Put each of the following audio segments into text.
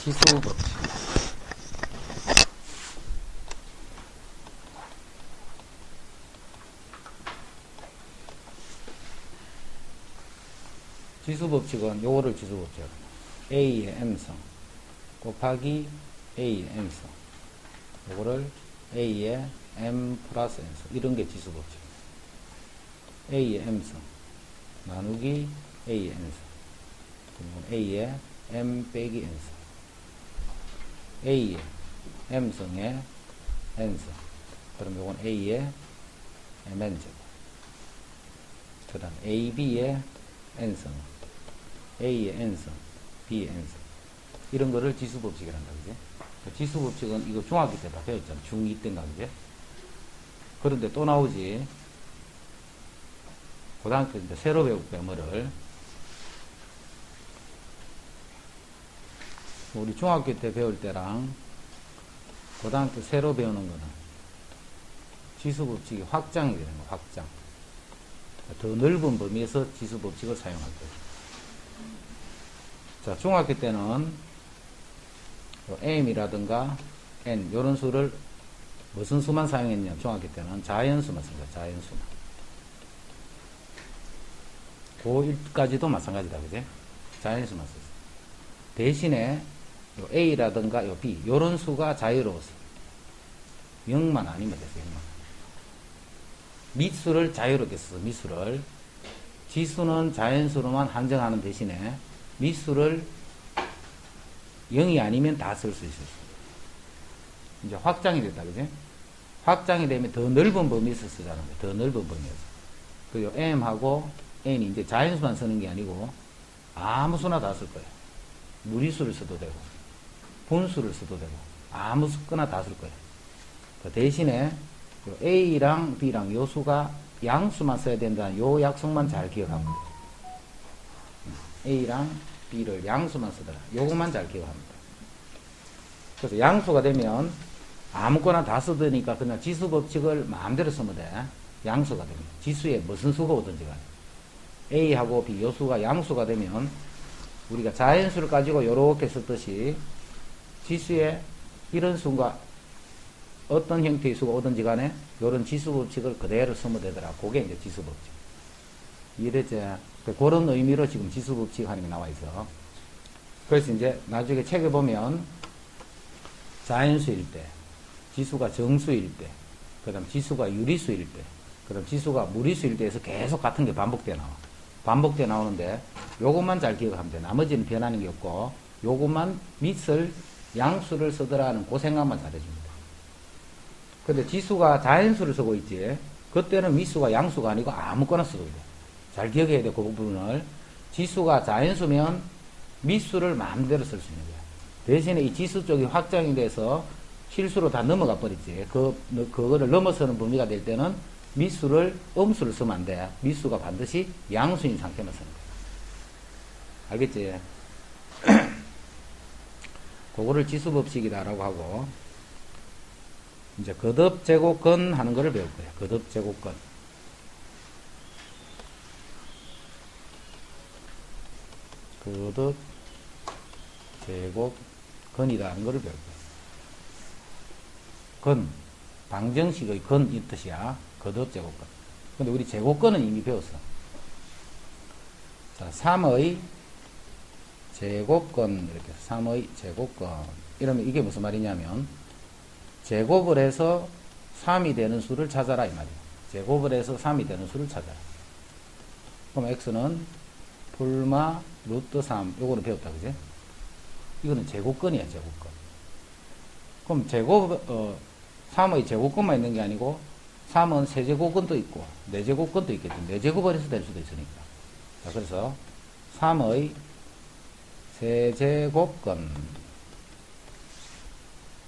지수 법칙. 지수 법칙은 요거를 지수 법칙. A의 M성 곱하기 A의 N성. 요거를 A의 M 플러스 N성. 이런 게 지수 법칙. A의 M성 나누기 A의 N성. 그리고 A의 M 빼기 N성. A의 M성의 N성. 그럼 요건 A의 MN제곱. 그 다음 AB의 N성. A의 N성. B의 N성. 이런 거를 지수법칙이란다, 그지? 지수법칙은 이거 중학교 때 다 배웠잖아. 중2 때인가, 그지? 그런데 또 나오지. 고등학교 때 새로 배울게, 뭐를. 우리 중학교 때 배울 때랑 고등학교 새로 배우는 거는 지수법칙이 확장이 되는 거야, 확장. 더 넓은 범위에서 지수법칙을 사용할 거예요. 자, 중학교 때는 M이라든가 N, 이런 수를 무슨 수만 사용했냐? 중학교 때는 자연수만 쓴 거야, 자연수만. 고1까지도 마찬가지다, 그지? 자연수만 썼어. 대신에 요 A라든가 요 B, 요런 수가 자유로웠어. 0만 아니면 됐어, 0만. 미수를 자유롭게 써, 미수를. 지수는 자연수로만 한정하는 대신에 미수를 0이 아니면 다 쓸 수 있었어. 이제 확장이 됐다, 그지? 확장이 되면 더 넓은 범위에서 쓰자는 거야. 더 넓은 범위에서. 그리고 M하고 N이 이제 자연수만 쓰는 게 아니고 아무 수나 다 쓸 거야. 무리수를 써도 되고, 분수를 써도 되고, 아무 수거나 다 쓸 거야. 그 대신에 A랑 B랑 요 수가 양수만 써야 된다는 요 약속만 잘 기억하면 돼. A랑 B를 양수만 쓰더라. 요것만 잘 기억합니다. 그래서 양수가 되면 아무거나 다 쓰드니까 그냥 지수 법칙을 마음대로 쓰면 돼. 양수가 되면. 지수에 무슨 수가 오든지 간에. A하고 B 요 수가 양수가 되면 우리가 자연수를 가지고 요렇게 썼듯이 지수에 이런 수가 어떤 형태의 수가 오든지 간에 요런 지수 법칙을 그대로 쓰면 되더라. 그게 이제 지수 법칙. 이래지. 그런 의미로 지금 지수 법칙 하는 게 나와 있어. 그래서 이제 나중에 책에 보면 자연수일 때, 지수가 정수일 때, 그 다음 지수가 유리수일 때, 그 다음 지수가 무리수일 때에서 계속 같은 게 반복돼 나와. 반복돼 나오는데 요것만 잘 기억하면 돼. 나머지는 변하는 게 없고 요것만 밑을 양수를 쓰더라는 그 생각만 잘해줍니다. 근데 지수가 자연수를 쓰고 있지. 그때는 밑수가 양수가 아니고 아무거나 써도 돼. 잘 기억해야 돼, 그 부분을. 지수가 자연수면 밑수를 마음대로 쓸 수 있는 거야. 대신에 이 지수 쪽이 확장이 돼서 실수로 다 넘어가 버리지. 그거를 넘어서는 범위가 될 때는 밑수를, 음수를 쓰면 안 돼. 밑수가 반드시 양수인 상태만 쓰는 거야. 알겠지? 그거를 지수법칙이다라고 하고, 이제 거듭제곱근 하는 거를 배울 거야. 거듭제곱근. 거듭제곱근이다 하는 거를 배울 거야. 근, 방정식의 근 이 뜻이야. 거듭제곱근. 근데 우리 제곱근은 이미 배웠어. 자, 3의 제곱근, 이렇게 3의 제곱근. 이러면 이게 무슨 말이냐면, 제곱을 해서 3이 되는 수를 찾아라, 이 말이야. 제곱을 해서 3이 되는 수를 찾아라. 그럼 x는 풀마 루트 3, 요거를 배웠다, 그지? 이거는 제곱근이야, 제곱근. 그럼 3의 제곱근만 있는 게 아니고, 3은 세제곱근도 있고, 네제곱근도 있겠지. 네제곱을 해서 될 수도 있으니까. 자, 그래서 3의 세제곱근.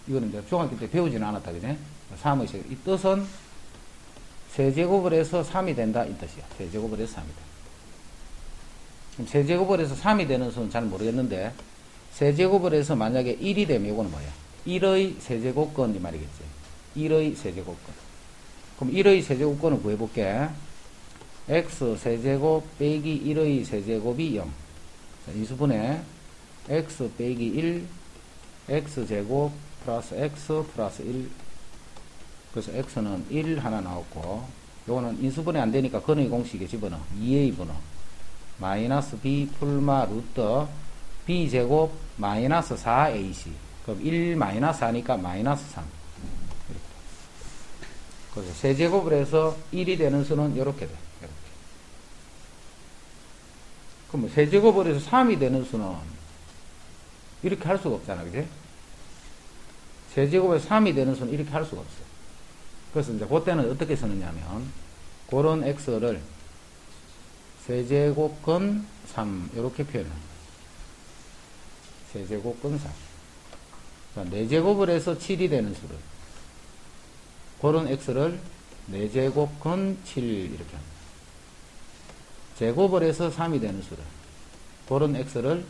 이거는 이제 중학교 때 배우지는 않았다, 그지? 3의 세제곱. 이 뜻은 세제곱을 해서 3이 된다, 이 뜻이야. 세제곱을 해서 3이 돼. 그럼 세제곱을 해서 3이 되는 수는 잘 모르겠는데, 세제곱을 해서 만약에 1이 되면 이거는 뭐야? 1의 세제곱근 이 말이겠지. 1의 세제곱근. 그럼 1의 세제곱근을 구해볼게. x 세제곱 빼기 1의 세제곱이 0. 자, 인수분해 x 빼기 1 x제곱 플러스 x 플러스 1. 그래서 x는 1 하나 나왔고, 요거는 인수분해 안 되니까 근의 공식에 집어넣어. 2a 분호. 마이너스 b 풀마 루트 b제곱 마이너스 4ac. 그럼 1 마이너스 4니까 마이너스 3. 이렇게. 그래서 세제곱을 해서 1이 되는 수는 이렇게 돼. 이렇게. 그럼 세제곱을 해서 3이 되는 수는 이렇게 할 수가 없잖아. 그지? 세제곱에서 3이 되는 수는 이렇게 할 수가 없어. 그래서 이제 그때는 어떻게 쓰느냐면, 그런 x를 세제곱근 3 이렇게 표현합니다. 세제곱근 3. 그러니까 4제곱을 해서 7이 되는 수를, 그런 x를 4제곱근 7 이렇게 합니다. 제곱을 해서 3이 되는 수를, 그런 x를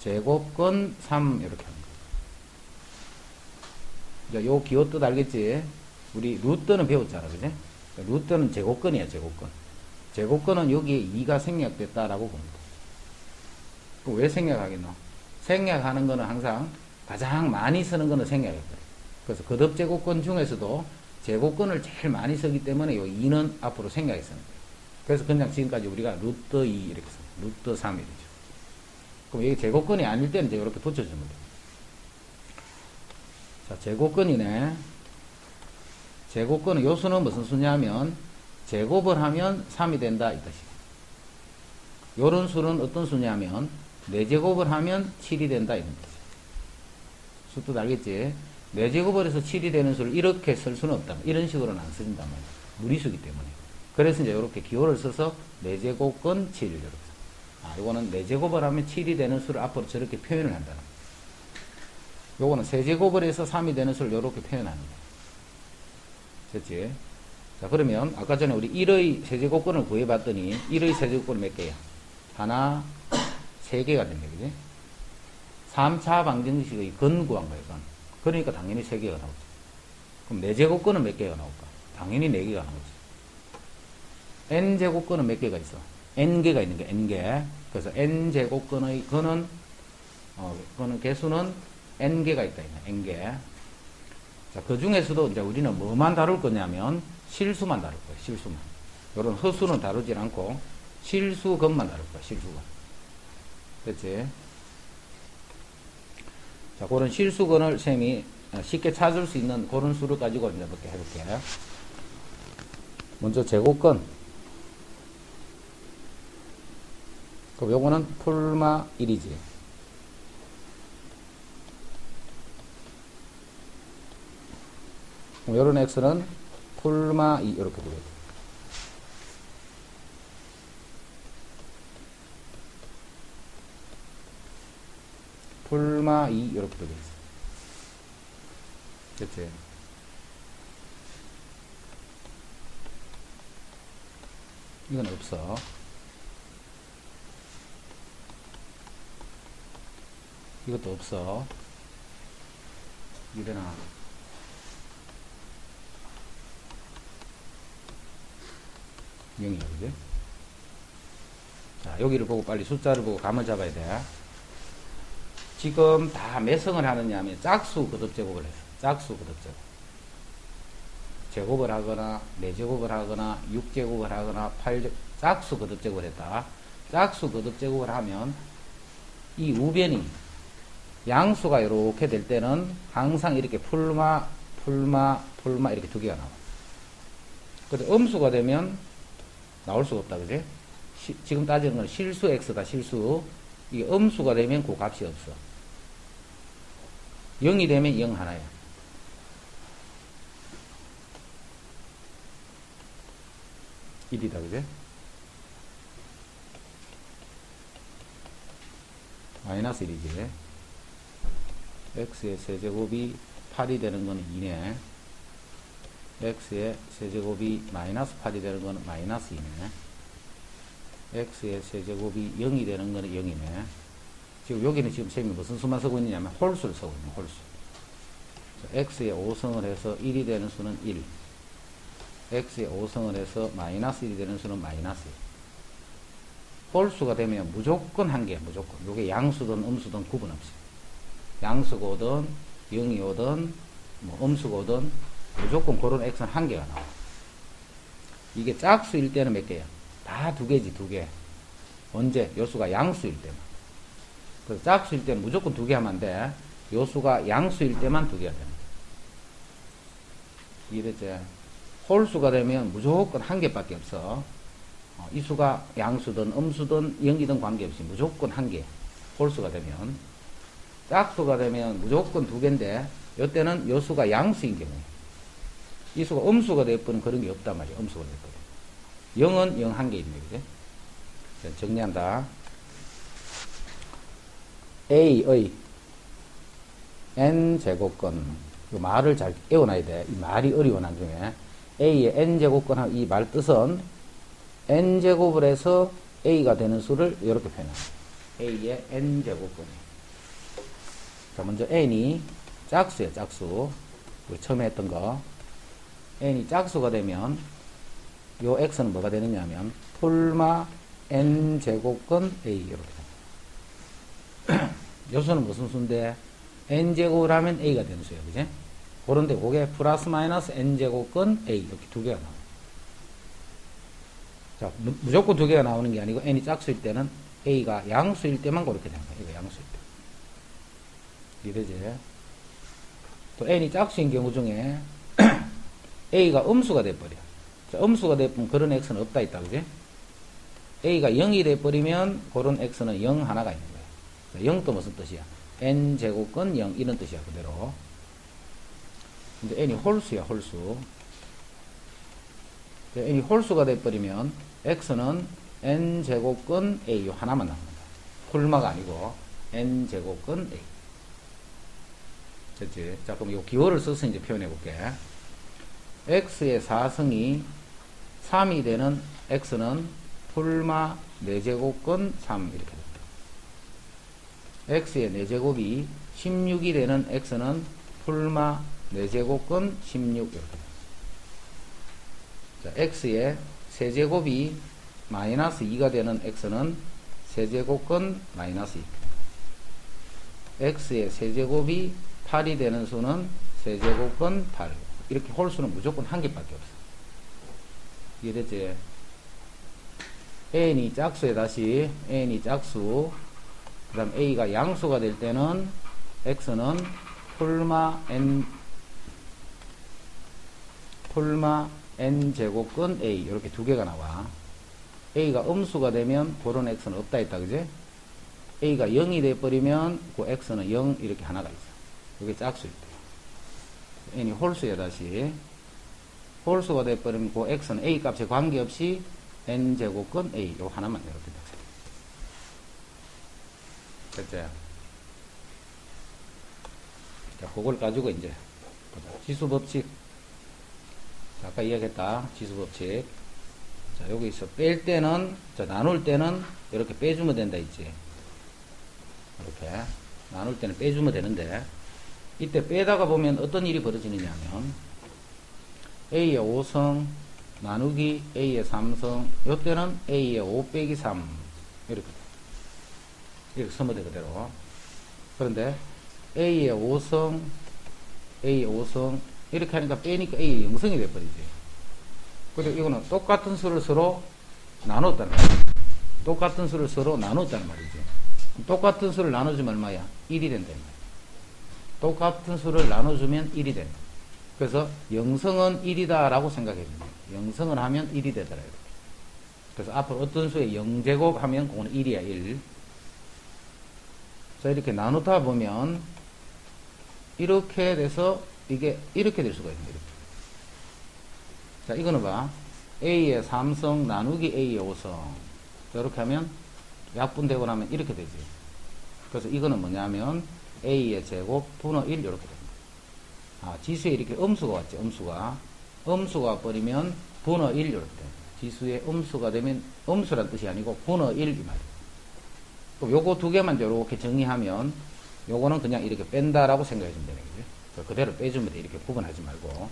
제곱근 3 이렇게 합니다. 이제 요 기호 뜻 알겠지? 우리 루트는 배웠잖아, 그지? 루트는 제곱근이야, 제곱근. 제곱근은 여기에 2가 생략됐다라고 봅니다. 왜 생략하겠노? 생략하는 거는 항상 가장 많이 쓰는 거는 생략했거든. 그래서 거듭제곱근 중에서도 제곱근을 제일 많이 쓰기 때문에 요 2는 앞으로 생략했습니다. 그래서 그냥 지금까지 우리가 루트 2 이렇게 써. 루트 3이 되죠. 그럼 이게 제곱근이 아닐 때는 이제 이렇게 붙여주면 돼요. 자, 제곱근이네. 제곱근은 요 수는 무슨 수냐면, 제곱을 하면 3이 된다 이 뜻이에요. 요런 수는 어떤 수냐면, 4제곱을 하면 7이 된다 이런 뜻이에요. 수뜻 알겠지? 4제곱을 해서 7이 되는 수를 이렇게 쓸 수는 없다. 이런 식으로는 안 쓰진단 말이에요. 무리수기 때문에. 그래서 이제 이렇게 기호를 써서 4제곱근 7 이렇게. 요거는 4제곱을 하면 7이 되는 수를 앞으로 저렇게 표현을 한다는 거예요. 요거는 세제곱을 해서 3이 되는 수를 이렇게 표현합니다. 됐지? 자, 그러면 아까 전에 우리 1의 세제곱근을 구해봤더니 1의 세제곱근은 몇 개야? 하나, 3개가 됩니다. 그지? 3차 방정식의 근 구한 거예요. 근. 그러니까 당연히 3개가 나오죠. 그럼 4제곱근은 몇 개가 나올까? 당연히 4개가 나오죠. n제곱근은 몇 개가 있어? n개가 있는 게 n개. 그래서 n제곱근의 근은 그거는 개수는 n개가 있다. n개. 자, 그 중에서도 이제 우리는 뭐만 다룰 거냐면 실수만 다룰 거예요. 실수만. 요런 허수는 다루질 않고 실수근만 다룰 거예요. 실수근. 됐지? 자, 그런 실수근을 쌤이 쉽게 찾을 수 있는 그런 수를 가지고 이제 이렇게 해볼게요. 먼저 제곱근. 그럼 요거는 풀마 1이지. 요런 x는 풀마 2 이렇게 되겠죠. 풀마 2 이렇게 되겠어. 그치? 이건 없어. 이것도 없어. 이래나. 영이야, 그지? 자, 여기를 보고 빨리 숫자를 보고 감을 잡아야 돼. 지금 다 몇 성을 하느냐 하면 짝수 거듭제곱을 했어. 짝수 거듭제곱. 제곱을 하거나, 4제곱을 하거나, 6제곱을 하거나, 8제곱, 짝수 거듭제곱을 했다. 짝수 거듭제곱을 하면 이 우변이 양수가 이렇게 될 때는 항상 이렇게 풀마 이렇게 두 개가 나와. 근데 음수가 되면 나올 수가 없다, 그지? 지금 따지는 건 실수 x다, 실수. 이게 음수가 되면 그 값이 없어. 0이 되면 0 하나야. (1이다) 그지? 마이너스 1이지. x의 세제곱이 8이 되는 거는 2네. x의 세제곱이 마이너스 8이 되는 거는 마이너스 2네. x의 세제곱이 0이 되는 거는 0이네. 지금 여기는 지금 쌤이 무슨 수만 쓰고 있느냐면 홀수를 쓰고 있는 홀수. x의 5성을 해서 1이 되는 수는 1. x의 5성을 해서 마이너스 1이 되는 수는 마이너스 1. 홀수가 되면 무조건 한 개, 무조건. 요게 양수든 음수든 구분 없이. 양수가 오든 0이 오든 뭐 음수가 오든 무조건 그런 x는 한 개가 나와. 이게 짝수일 때는 몇 개야? 다 두 개지, 두 개. 언제? 요수가 양수일 때만. 그래서 짝수일 때는 무조건 두 개 하면 안 돼. 요수가 양수일 때만 두 개가 됩니다. 이랬지. 홀수가 되면 무조건 한 개밖에 없어. 이 수가 양수든 음수든 0이든 관계없이 무조건 한 개. 홀수가 되면. 짝수가 되면 무조건 두 개인데, 이때는 요수가 양수인 경우에. 이 수가 음수가 되어버리면 그런 게 없단 말이야. 음수가 되어버리면. 0은 0 한 개 있네, 그지? 정리한다. A의 n제곱근, 이 말을 잘 애워놔야 돼. 이 말이 어려운 나중에. A의 n제곱근하고 이 말 뜻은 n제곱을 해서 A가 되는 수를 이렇게 표현합니다. A의 n제곱근. 자, 먼저 n이 짝수예요, 짝수. 우리 처음에 했던 거. n이 짝수가 되면 요 x는 뭐가 되느냐 하면 풀마 n제곱근 A 이렇게 됩니다. 요수는 무슨 수인데 n제곱을 하면 A가 되는 수예요, 그지? 그런데 그게 플러스 마이너스 n제곱근 A 이렇게 두 개가 나와요. 자, 무조건 두 개가 나오는 게 아니고 n이 짝수일 때는 A가 양수일 때만 그렇게 되는 거예요. 이거 양수일 때. 이해되지? 또 n이 짝수인 경우 중에 A가 음수가 돼버려. 자, 음수가 돼버리면 그런 x는 없다 있다, 그지? A가 0이 돼버리면 그런 x는 0 하나가 있는 거야. 자, 0도 무슨 뜻이야? n제곱근 0 이런 뜻이야, 그대로. 근데 n이 홀수야, 홀수. 자, n이 홀수가 돼버리면 x는 n제곱근 A 요 하나만 나옵니다. 홀마가 아니고 n제곱근 A. 됐지? 자, 그럼 요 기호를 써서 이제 표현해 볼게. x의 4승이 3이 되는 x는 풀마 4제곱근 3 이렇게 됩니다. x의 4제곱이 16이 되는 x는 풀마 4제곱근 16 이렇게 됩니다. 자, x의 세제곱이 마이너스 2가 되는 x는 세제곱근 마이너스 2. x의 세제곱이 8이 되는 수는 세제곱근 8. 이렇게 홀수는 무조건 한 개밖에 없어. 이해됐지? n이 짝수에 다시 n이 짝수, 그 다음 a가 양수가 될 때는 x는 풀마 n 제곱근 a 이렇게 두 개가 나와. a가 음수가 되면 그런 x는 없다 했다, 그지? a가 0이 돼버리면 그 x는 0 이렇게 하나가 있어. 이게 짝수일 때. n이 홀수에 다시 홀수가 돼버리면 그 x는 a 값에 관계없이 n제곱근 a 요 하나만 이렇게 됐죠? 자, 그걸 가지고 이제 지수법칙. 자, 아까 이야기했다. 지수법칙. 자, 여기서 뺄 때는, 자, 나눌 때는 이렇게 빼주면 된다 있지. 이렇게 나눌 때는 빼주면 되는데, 이때 빼다가 보면 어떤 일이 벌어지느냐 하면 A의 5성 나누기 A의 3성, 이때는 A의 5 빼기 3 이렇게 쓰면 돼, 그대로. 그런데 A의 5성 이렇게 하니까 빼니까 A의 0성이 돼버리지. 그리고 이거는 똑같은 수를 서로 나눴다는 말이지. 똑같은 수를 서로 나눴다는 말이지. 똑같은 수를 나눠주면 얼마야? 1이 된다는 말이야. 똑같은 수를 나눠주면 1이 된다. 그래서 0성은 1이다 라고 생각해야 됩니다. 0성을 하면 1이 되더라. 이렇게. 그래서 앞으로 어떤 수의 0제곱 하면 그거는 1이야, 1. 자, 이렇게 나누다 보면 이렇게 돼서 이게 이렇게 될 수가 있는 거예요. 자, 이거는 봐. A의 3성 나누기 A의 5성. 이렇게 하면 약분되고 나면 이렇게 되지. 그래서 이거는 뭐냐면 A의 제곱 분의 1 이렇게 됩니다. 아, 지수에 이렇게 음수가 왔지. 음수가 버리면 분의 1 이렇게 됩니다. 지수에 음수가 되면 음수란 뜻이 아니고 분의 1 이 말이에요. 그럼 요거 두 개만 이렇게 정리하면 요거는 그냥 이렇게 뺀다라고 생각해 주면 되는 거죠. 그대로 빼주면 돼. 이렇게 구분하지 말고.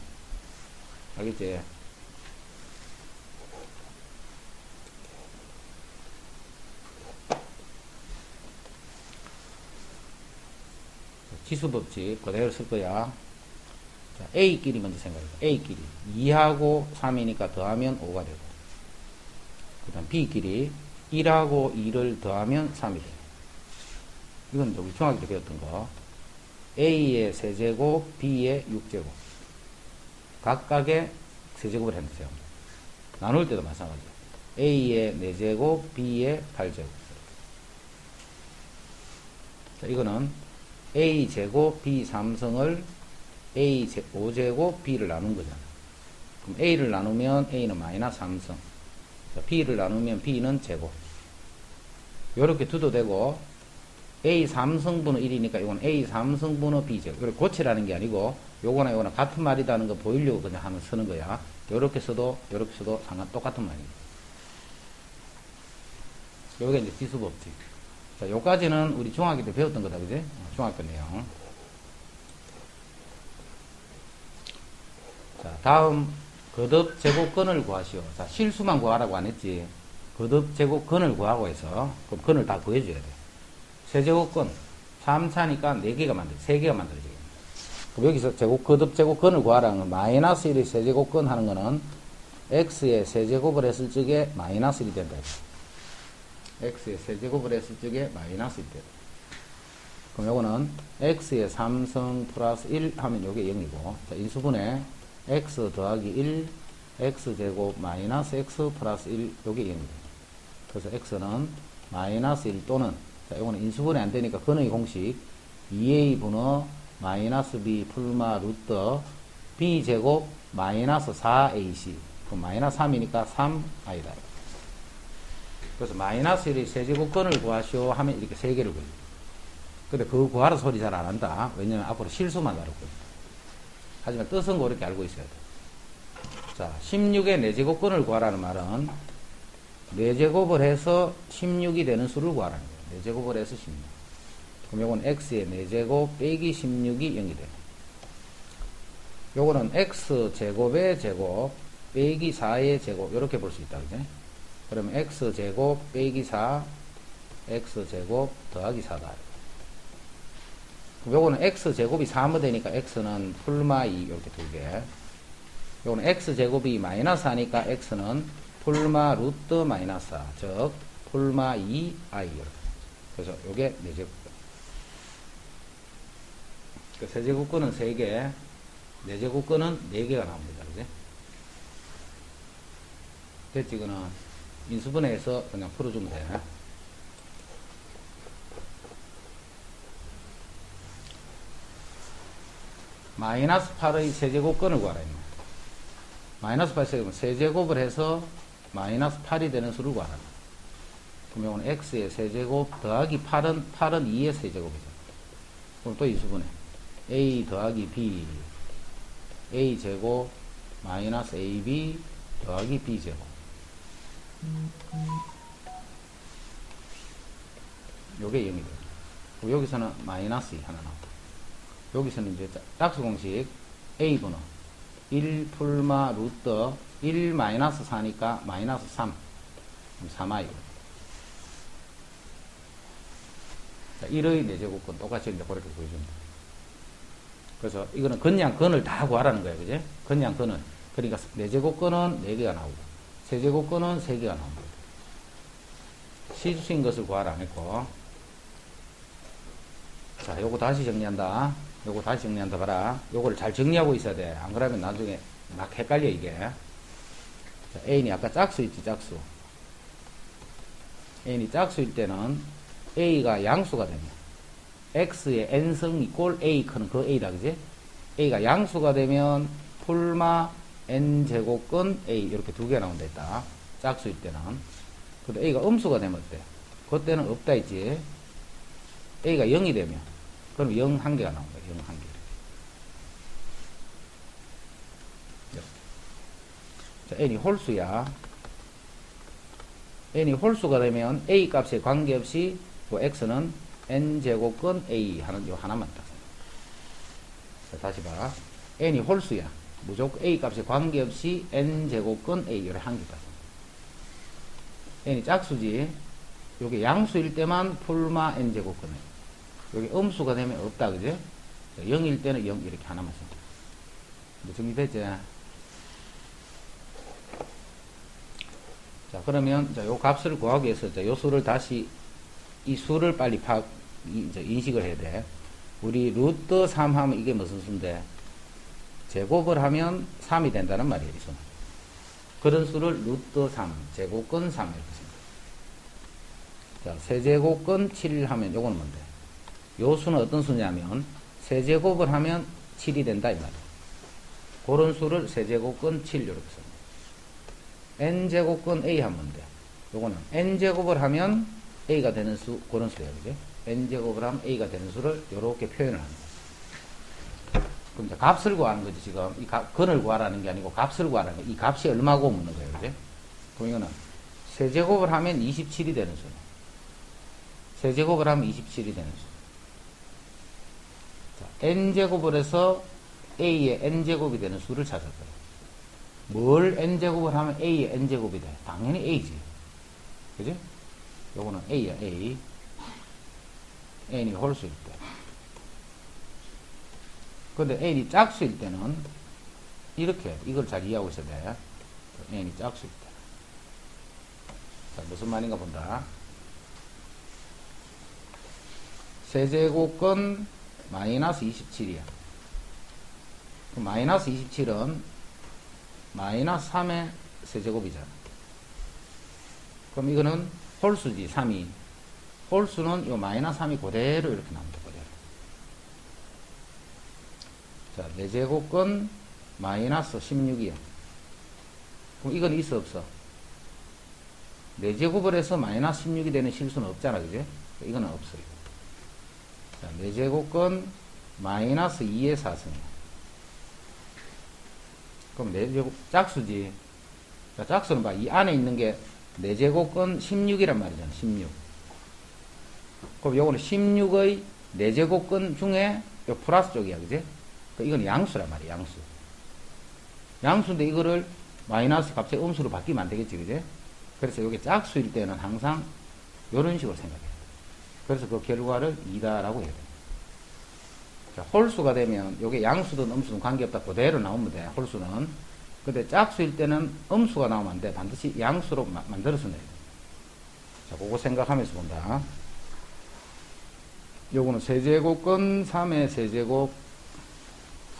알겠지? 지수법칙 그대로 쓸 거야. 자, A끼리 먼저 생각해봐. A끼리 2하고 3이니까 더하면 5가 되고, 그 다음 B끼리 1하고 2를 더하면 3이 돼. 이건 우리 중학교 때 배웠던 거. A의 세제곱, B의 6제곱. 각각의 세제곱을 해주세요. 나눌 때도 마찬가지야. A의 4제곱, B의 8제곱. 자, 이거는 A제곱, B 3성을 A 5제곱, B를 나눈 거잖아. 그럼 A를 나누면 A는 마이너스 3성. 자, B를 나누면 B는 제곱. 요렇게 두도 되고, A 3성분의 1이니까 이건 A 3성분의 B제곱. 이렇게 고치라는 게 아니고, 요거나 요거나 같은 말이라는 거 보이려고 그냥 하는 쓰는 거야. 요렇게 써도 똑같은 말이에요. 요게 이제 지수법칙. 자, 요까지는 우리 중학교 때 배웠던 거다, 그지? 중학교 내용. 자, 다음, 거듭 제곱근을 구하시오. 자, 실수만 구하라고 안 했지. 거듭 제곱근을 구하고 해서, 그럼 근을 다 구해줘야 돼. 세제곱근, 3차니까 4개가 3개가 만들어지겠네. 그럼 여기서 거듭 제곱근을 구하라는 건, 마이너스 1의 세제곱근 하는 거는, x의 세제곱을 했을 적에 마이너스 1이 된다. x의 세제곱을 했을 적에 마이너스 1이 된다. 그럼 요거는, x의 3성 플러스 1 하면 요게 0이고, 자, 인수분해, x 더하기 1, x제곱 마이너스 x 플러스 1, 요게 0입니다. 그래서 x는 마이너스 1 또는, 자, 이거는 인수분해 안 되니까 근의 공식, 2a 분의 마이너스 b 풀마 루트 b제곱 마이너스 4ac. 그럼 마이너스 3이니까 3i다. 그래서 마이너스 1의 세제곱근을 구하시오 하면 이렇게 3개를 그립니다. 근데 그거 구하라 소리 잘 안 한다. 왜냐면 앞으로 실수만 다뤘거든요. 하지만 뜻은 그렇게 알고 있어야 돼. 자, 16의 4제곱근을 구하라는 말은 4제곱을 해서 16이 되는 수를 구하라는 거예요. 4제곱을 해서 16. 그럼 요건 x의 4제곱 빼기 16이 0이 돼. 요거는 x제곱의 제곱 빼기 4의 제곱 이렇게 볼 수 있다. 그죠? 그러면 x제곱 빼기 4 x제곱 더하기 4다. 요거는 x제곱이 3이 되니까 x는 풀마 2 이렇게 2개. 요거는 x제곱이 마이너스 하니까 x는 풀마 루트 마이너스 4, 즉 풀마 2i 이렇게. 그래서 요게 4제곱근. 그 세제곱근은 3개, 4제곱근은 4개가 나옵니다. 그지? 됐지? 이거는 인수분해해서 그냥 풀어주면 돼. 마이너스 8의 세제곱근을 구하라 했네. 마이너스 8 세제곱은 세제곱을 해서 마이너스 8이 되는 수를 구하라. 그럼 이거는 x의 세제곱 더하기 8은 2의 세제곱이죠. 그럼 또 인수분해. a 더하기 b a 제곱 마이너스 ab 더하기 b 제곱. 요게 0이 돼요. 여기서는 마이너스 2 하나 나온다. 여기서는 이제 짝수 공식 a분의 1 풀마 루트 1 마이너스 4니까 마이너스 3 3i. 자, 1의 4제곱근 똑같이 이제 그렇게 보여줍니다. 그래서 이거는 근량 근을 다 구하라는 거예요. 그지? 근량 근을. 그러니까 4제곱근은 4개가 나오고 세제곱근은 3개가 나옵니다. 실수인 것을 구하라 안 했고. 자, 요거 다시 정리한다. 요거 다시 정리한다 봐라. 요거를 잘 정리하고 있어야 돼. 안 그러면 나중에 막 헷갈려 이게. 자, A는 아까 짝수 있지, 짝수. A는 짝수일 때는 A가 양수가 되면 X의 N승 이꼴 A 크는 그 A다, 그지? A가 양수가 되면 풀마 N제곱근 A 이렇게 2개 나온다 했다. 짝수일 때는. 근데 A가 음수가 되면 어때? 그때는 없다 했지. A가 0이 되면 그럼 0 한 개가 나온다. 0 한 개. 자, n이 홀수야. n이 홀수가 되면 a 값에 관계없이 그 x는 n제곱근 a 하는 요 하나만 딱. 자, 다시 봐. n이 홀수야. 무조건 a 값에 관계없이 n제곱근 a를 한 개다. n이 짝수지. 요게 양수일 때만 풀마 n제곱근이에요. 여기 음수가 되면 없다, 그지? 0일 때는 0 이렇게 하나만 씁니다. 정리됐지? 자, 그러면 요 값을 구하기 위해서 요 수를 다시 이 수를 빨리 인식을 해야 돼. 우리 루트 3 하면 이게 무슨 수인데? 제곱을 하면 3이 된다는 말이에요. 이 수는. 그런 수를 루트 3, 제곱근 3 이렇게 씁니다. 자, 세제곱근 7 하면 요거는 뭔데? 요 수는 어떤 수냐면 세제곱을 하면 7이 된다 이 말이에요. 그런 수를 세제곱근 7 이렇게 씁니다. n제곱근 a 하면 뭔데? 요거는 n제곱을 하면 a가 되는 수, 그런 수예요. 그죠? n제곱을 하면 a가 되는 수를 요렇게 표현을 합니다. 그럼 이제 값을 구하는 거지, 지금. 이 근을 구하라는 게 아니고 값을 구하라는 거. 이 값이 얼마고 묻는 거예요. 그죠? 그럼 이거는 세제곱을 하면 27이 되는 수. 세제곱을 하면 27이 되는 수. 자, n제곱을 해서 a의 n제곱이 되는 수를 찾을 거예요. 뭘 n제곱을 하면 a의 n제곱이 돼? 당연히 a지. 그죠? 요거는 a야, a. n이 홀수일 때. 근데 n이 짝수일 때는 이렇게, 이걸 잘 이해하고 있어야 돼. n이 짝수일 때. 자, 무슨 말인가 본다. 세제곱근 마이너스 27이야. 그럼 마이너스 27은 마이너스 3의 세제곱이잖아. 그럼 이거는 홀수지, 3이. 홀수는 요 마이너스 3이 그대로 이렇게 나옵니다, 그대로. 자, 4제곱근 마이너스 16이야. 그럼 이건 있어, 없어? 4제곱을 해서 마이너스 16이 되는 실수는 없잖아, 그죠? 이거는 없어요. 자, 4제곱근 마이너스 2의 4승이야. 그럼 4제곱, 짝수지. 자, 짝수는 봐. 이 안에 있는 게 4제곱근 16이란 말이잖아, 16. 그럼 요거는 16의 4제곱근 중에 요 플러스 쪽이야, 그지? 이건 양수란 말이야, 양수. 양수인데 이거를 마이너스 갑자기 음수로 바뀌면 안 되겠지, 그지? 그래서 요게 짝수일 때는 항상 요런 식으로 생각해야 돼. 그래서 그 결과를 2다라고 해야 돼. 자, 홀수가 되면 요게 양수든 음수든 관계없다 그대로 나오면 돼, 홀수는. 근데 짝수일 때는 음수가 나오면 안 돼. 반드시 양수로 만들어서 내야 돼. 자, 그거 생각하면서 본다. 요거는 세제곱근 3의 세제곱,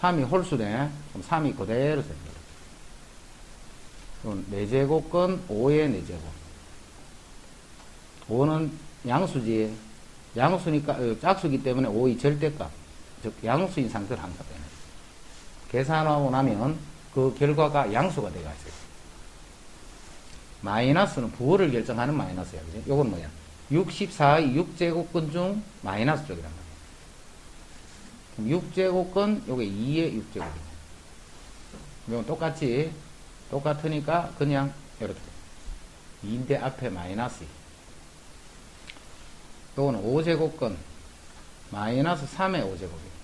3이 홀수네. 그럼 3이 그대로 됩니다. 이건 4제곱근 5의 4제곱. 5는 양수지. 양수니까, 짝수기 때문에 5의 절대값. 즉, 양수인 상태를 한다. 계산하고 나면 그 결과가 양수가 돼가지고. 마이너스는 부호를 결정하는 마이너스야. 그지? 요건 뭐야? 64의 6제곱근 중 마이너스 쪽이란 말이야. 그럼 6제곱근, 요게 2의 6제곱이야. 이건 똑같이, 똑같으니까 그냥 이렇게. 2인데 앞에 마이너스. 요거는 5제곱근, 마이너스 3의 5제곱이야.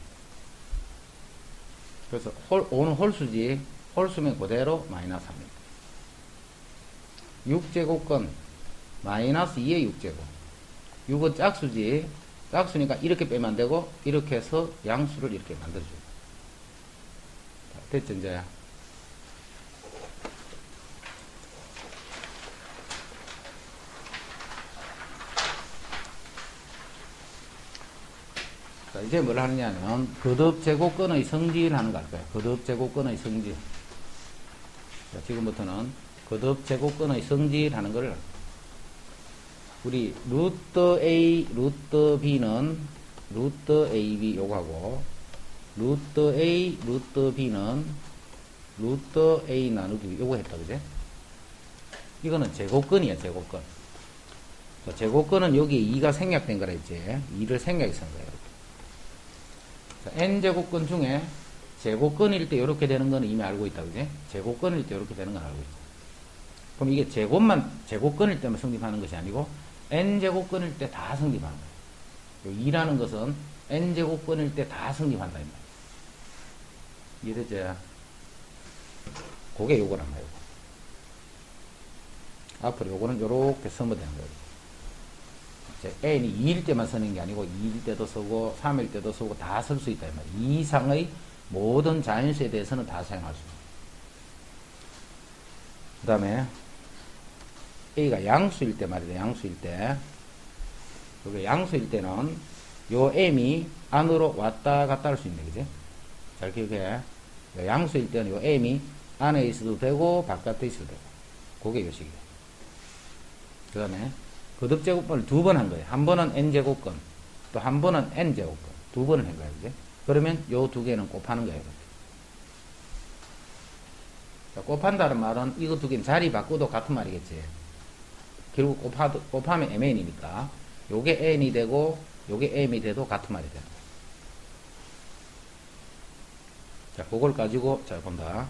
그래서 5는 홀수지. 홀수면 그대로 마이너스 3입니다. 6제곱근, 마이너스 2의 6제곱. 6은 짝수지. 짝수니까 이렇게 빼면 안 되고, 이렇게 해서 양수를 이렇게 만들어줘요. 됐죠, 이제? 자, 이제 뭘 하느냐면, 거듭제곱근의 성질을 하는 거 할 거예요. 거듭제곱근의 성질. 자, 지금부터는 거듭제곱근의 성질 하는 거를 우리 루트 A, 루트 B는 루트 AB 요거하고 루트 A, 루트 B는 루트 A 나누기 요거 했다, 그제? 이거는 제곱근이야, 제곱근. 자, 제곱근은 여기 2가 생략된 거라 했지. 2를 생략해서 한 거예요. 자, n제곱근 중에 제곱근일 때 이렇게 되는 거는 이미 알고 있다, 그지? 제곱근일 때 이렇게 되는 건 알고 있다. 그럼 이게 제곱근일 때만 성립하는 것이 아니고 n제곱근일 때 다 성립하는 거예요. 2라는 것은 n제곱근일 때 다 성립한다, 이 말이야. 이해되죠? 그게 요거란 말이에요. 앞으로 요거는 요렇게 쓰면 되는 거예요. n이 2일 때만 쓰는 게 아니고 2일 때도 쓰고 3일 때도 쓰고 다 쓸 수 있다. 이 이상의 모든 자연수에 대해서는 다 사용할 수 있다. 그 다음에 a가 양수일 때 말이다. 양수일 때. 여기 양수일 때는 요 m이 안으로 왔다 갔다 할 수 있네. 그지? 잘 기억해. 양수일 때는 요 m이 안에 있어도 되고 바깥에 있어도 되고. 그게 요식이에요. 그 다음에 거듭제곱근을 두 번 한 거예요. 한 번은 n제곱근, 또 한 번은 n제곱근. 두 번을 한 거예요. 그지? 그러면 요 두 개는 곱하는 거예요. 자, 곱한다는 말은 이거 두 개는 자리 바꾸도 같은 말이겠지. 결국 곱하면 mn이니까 요게 n이 되고 요게 m이 돼도 같은 말이 되는 거예요. 자, 그걸 가지고 자 본다.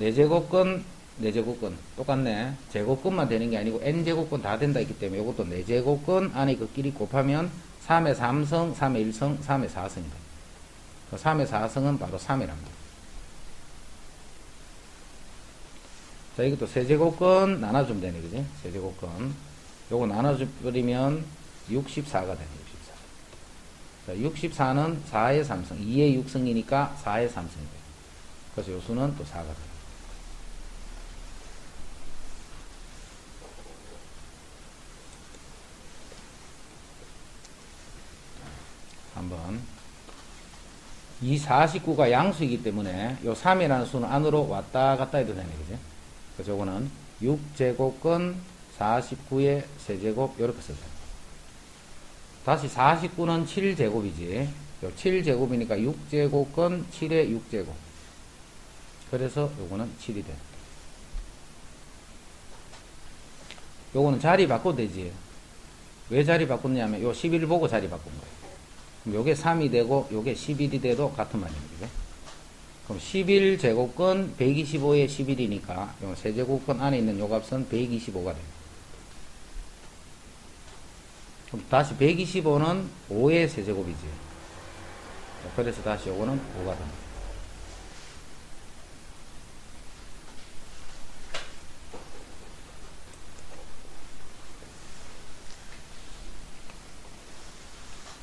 4제곱근, 4제곱근 똑같네. 제곱근만 되는 게 아니고 n제곱근 다 된다 했기 때문에 이것도 4제곱근 안에 그끼리 곱하면 3의 3성, 3의 1성, 3의 4성이다. 그 3의 4성은 바로 3이랍니다. 자, 이것도 세제곱근 나눠주면 되네, 그지? 세제곱근. 요거 나눠버리면 64가 되네, 64. 자, 64는 4의 3성, 2의 6성이니까 4의 3성이 돼. 그래서 요 수는 또 4가 돼. 한번. 이 49가 양수이기 때문에 요 3이라는 수는 안으로 왔다 갔다 해도 되네, 그지? 그래서 요거는 6제곱근 49의 세제곱 요렇게 써요. 다시 49는 7제곱이지. 요 7제곱이니까 6제곱근 7의 6제곱. 그래서 요거는 7이 돼. 요거는 자리 바꿔도 되지. 왜 자리 바꿨냐면 요 11 보고 자리 바꾼 거예요. 그럼 요게 3이 되고 요게 11이 돼도 같은 말입니다. 그럼 11제곱근 125의 11이니까 요 세제곱근 안에 있는 요 값은 125가 돼요. 그럼 다시 125는 5의 세제곱이지. 그래서 다시 요거는 5가 됩니다.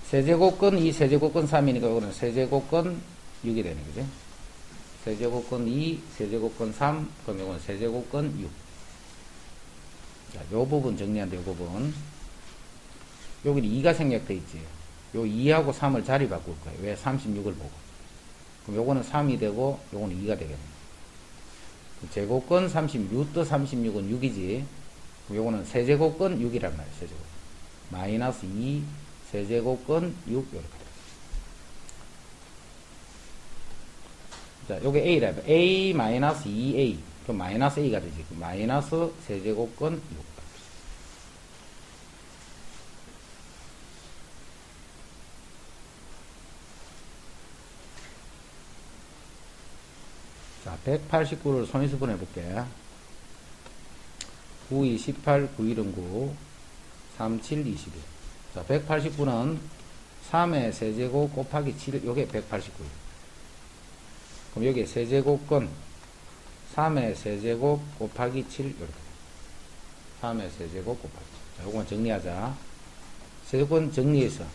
세제곱근 2, 세제곱근 3이니까 요거는 세제곱근 6이 되는 거지. 세제곱근 2, 세제곱근 3, 그럼 요건 세제곱근 6. 자, 요 부분 정리한다, 요 부분. 여기는 2가 생략돼 있지. 요 2하고 3을 자리 바꿀 거예요. 왜? 36을 보고. 그럼 요거는 3이 되고, 요거는 2가 되겠네. 제곱근 36, 또 36은 6이지. 그럼 요거는 세제곱근 6이란 말이에요, 세제곱. 마이너스 2, 세제곱근 6, 요렇게 돼요. 자, 요게 A라. A 마이너스 2A. 그럼 마이너스 A가 되지. 마이너스 세제곱근 6. 자, 189를 손위수분 해볼게. 9, 2, 18, 9, 1은 9, 3, 7, 21. 자, 189는 3의 세제곱 곱하기 7, 요게 189예요. 그럼 여기 세제곱근 3의 세제곱 곱하기 7, 이렇게. 3의 세제곱 곱하기 7. 자, 요건 정리하자. 세제곱근 정리해서.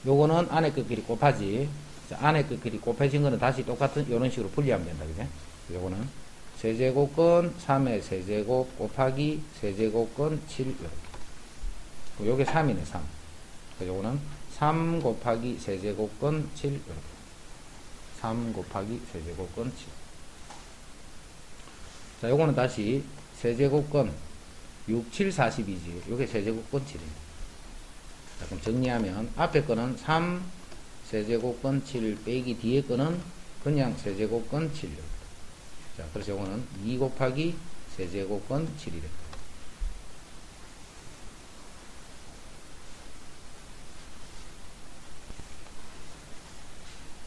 요거는 안에 끝끼리 곱하지. 자, 안에 끝끼리 곱해진 거는 다시 똑같은, 이런 식으로 분리하면 된다, 그죠? 요거는 세제곱근 3의 세제곱 곱하기 세제곱근 7, 이렇게. 요게 3이네, 3. 그래서 요거는 3 곱하기 세제곱근 7, 이렇게. 3 곱하기 세제곱근 7. 자, 요거는 다시 세제곱근 6, 7, 40이지. 요게 세제곱근 7입니다. 자, 그럼 정리하면 앞에 거는 3 세제곱근 7 빼기 뒤에 거는 그냥 세제곱근 7. 자, 그래서 요거는 2 곱하기 세제곱근 7이 됩니다.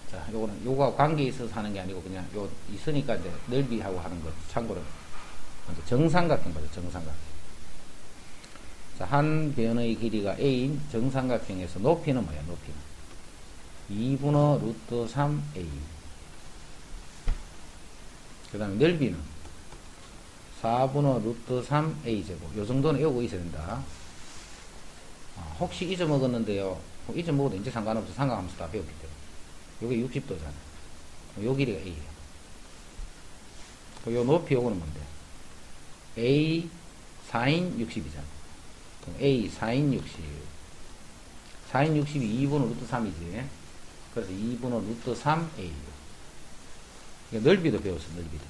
자, 요거는 요거하고 관계에 있어서 하는 게 아니고 그냥 요 있으니까 이제 넓이하고 하는 거 참고로 정삼각형 거죠. 정삼각형. 자, 한 변의 길이가 a인 정삼각형에서 높이는 뭐야? 높이는 2분의 루트 3a. 그 다음에 넓이는 4분의 루트 3a 제곱. 요 정도는 외우고 있어야 된다. 혹시 잊어먹었는데요. 잊어먹어도 이제 상관없어. 삼각함수 다 배웠기 때문에. 요게 60도잖아. 요 길이가 A예요. 요 높이 요거는 뭔데? A sin 60이잖아. 그럼 A sin 60. sin 60이 2분의 루트 3이지. 그래서 2분의 루트 3A. 넓이도 배웠어, 넓이도.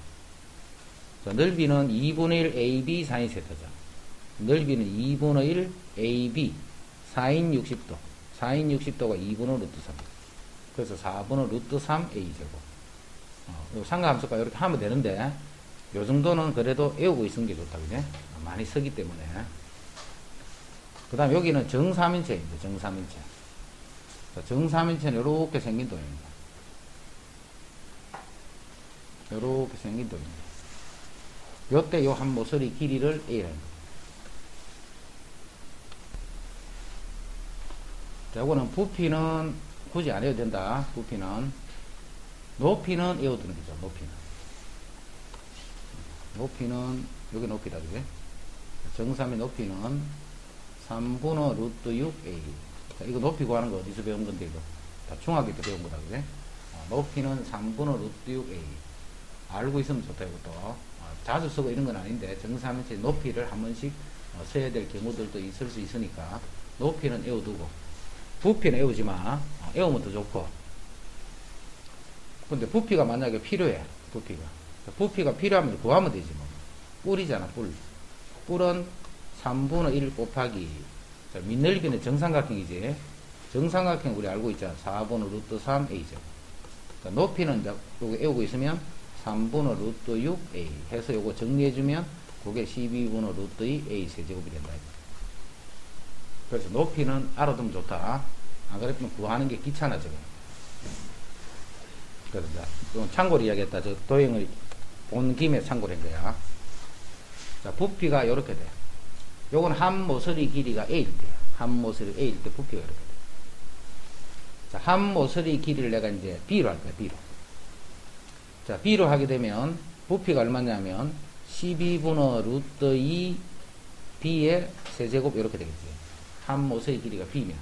자, 넓이는 2분의 1 AB sin 세타잖아. 넓이는 2분의 1 AB sin 60도. sin 60도가 2분의 루트 3. 그래서 4분의 루트 3A 제곱. 삼각함수가 이렇게 하면 되는데, 요 정도는 그래도 외우고 있는 게 좋다, 그지? 많이 쓰기 때문에. 그 다음 여기는 정삼인체입니다, 정삼인체. 정삼인체는 이렇게 생긴 도입니다. 이렇게 생긴 도입니다. 요때 요 한 모서리 길이를 A라는 거예요. 자, 요거는 부피는 굳이 안 해도 된다. 부피는. 높이는 외워두는 거죠, 높이는. 높이는, 여기 높이다, 그지? 정삼의 높이는 3분의 루트 6A. 자, 이거 높이 구하는 거 어디서 배운 건데, 이거? 다 중학교 때 배운 거다, 그지? 높이는 3분의 루트 6A. 알고 있으면 좋다, 이것도. 자주 쓰고 이런 건 아닌데, 정삼인체 높이를 한 번씩 써야 될 경우들도 있을 수 있으니까, 높이는 외워두고, 부피는 외우지 마. 외우면 더 좋고. 근데 부피가 만약에 필요해, 부피가 필요하면 구하면 되지, 뭐. 뿔이잖아, 뿔. 뿔은 3분의 1 곱하기. 자, 밑넓이는 정삼각형이지. 정삼각형 우리 알고 있잖아. 4분의 루트 3A죠. 자, 높이는 이제 요거 외우고 있으면 3분의 루트 6A 해서 요거 정리해주면 그게 12분의 루트 2A 세제곱이 된다. 그래서 높이는 알아두면 좋다. 안 그랬으면 구하는 게 귀찮아져. 그래서 참고로 이야기했다. 저 도형을 본 김에 참고를 한 거야. 자, 부피가 이렇게 돼. 요건 한 모서리 길이가 A일 때야. 한 모서리 A일 때 부피가 이렇게 돼. 자, 한 모서리 길이를 내가 이제 B로 할 거야, B로. 자, B로 하게 되면 부피가 얼마냐면 12분의 루트 2 B의 세제곱 이렇게 되겠지. 한 모서리 길이가 B면.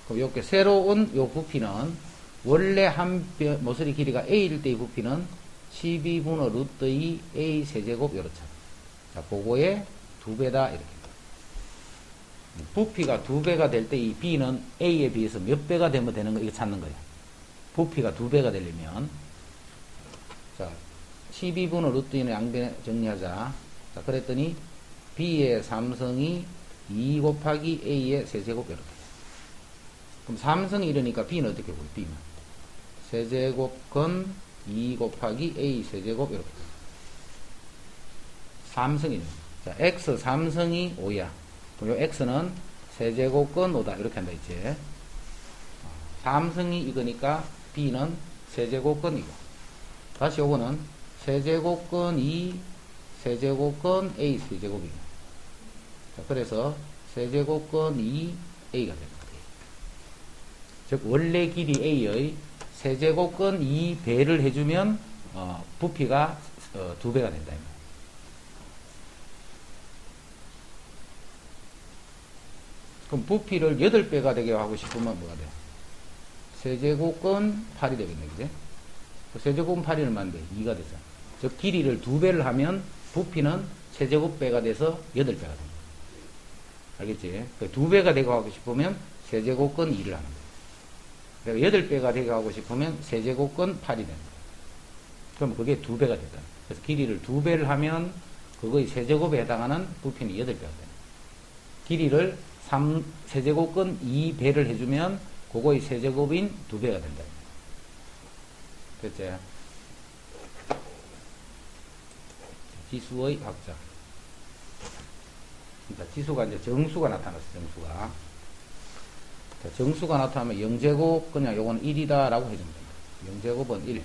그럼 이렇게 새로운 요 부피는 원래 한 모서리 길이가 A일 때의 부피는 12분의 루트 2 A 세제곱 이렇죠. 자, 그거의 2배다 이렇게. 부피가 2배가 될 때 이 B는 A에 비해서 몇 배가 되면 되는 거 이거 찾는 거예요. 부피가 2배가 되려면 자 12분의 루트 2는 양변 정리하자. 자, 그랬더니 B의 삼성이 2 곱하기 A의 세제곱 이렇게. 그럼 삼성이 이러니까 B는 어떻게 보여? B는 세제곱근 2 곱하기 A 세제곱 이렇게. 삼성이네. 자, X 삼성이 5야. 그럼 요 X는 세제곱근 5다. 이렇게 한다 있지. 삼성이 이거니까 B는 세제곱근 2고. 다시 요거는 세제곱근 2 세제곱근 A 세제곱이고. 자, 그래서 세제곱근 2 A가 됩니다. 즉 원래 길이 A의 세제곱근 2배를 해주면 부피가 2배가 된다. 그럼 부피를 8배가 되게 하고 싶으면 뭐가 돼? 세제곱근 8이 되겠네, 그지? 세제곱근 8이 얼마인데? 2가 되잖아. 즉 길이를 2배를 하면 부피는 세제곱배가 돼서 8배가 됩니다. 알겠지? 2배가 되게 하고 싶으면 세제곱근 2를 하는 거야. 8배가 되게 하고 싶으면 세제곱근 8이 된다. 그럼 그게 2배가 되잖아. 그래서 길이를 2배를 하면 그거의 세제곱에 해당하는 부피는 8배가 된다. 길이를 세제곱근 2배를 해주면 그거의 세제곱인 2배가 된다. 됐지? 지수의 확장. 자, 지수가 이제 정수가 나타났어, 정수가. 자, 정수가 나타나면 0제곱, 그냥 요거는 1이다 라고 해줍니다. 0제곱은 1.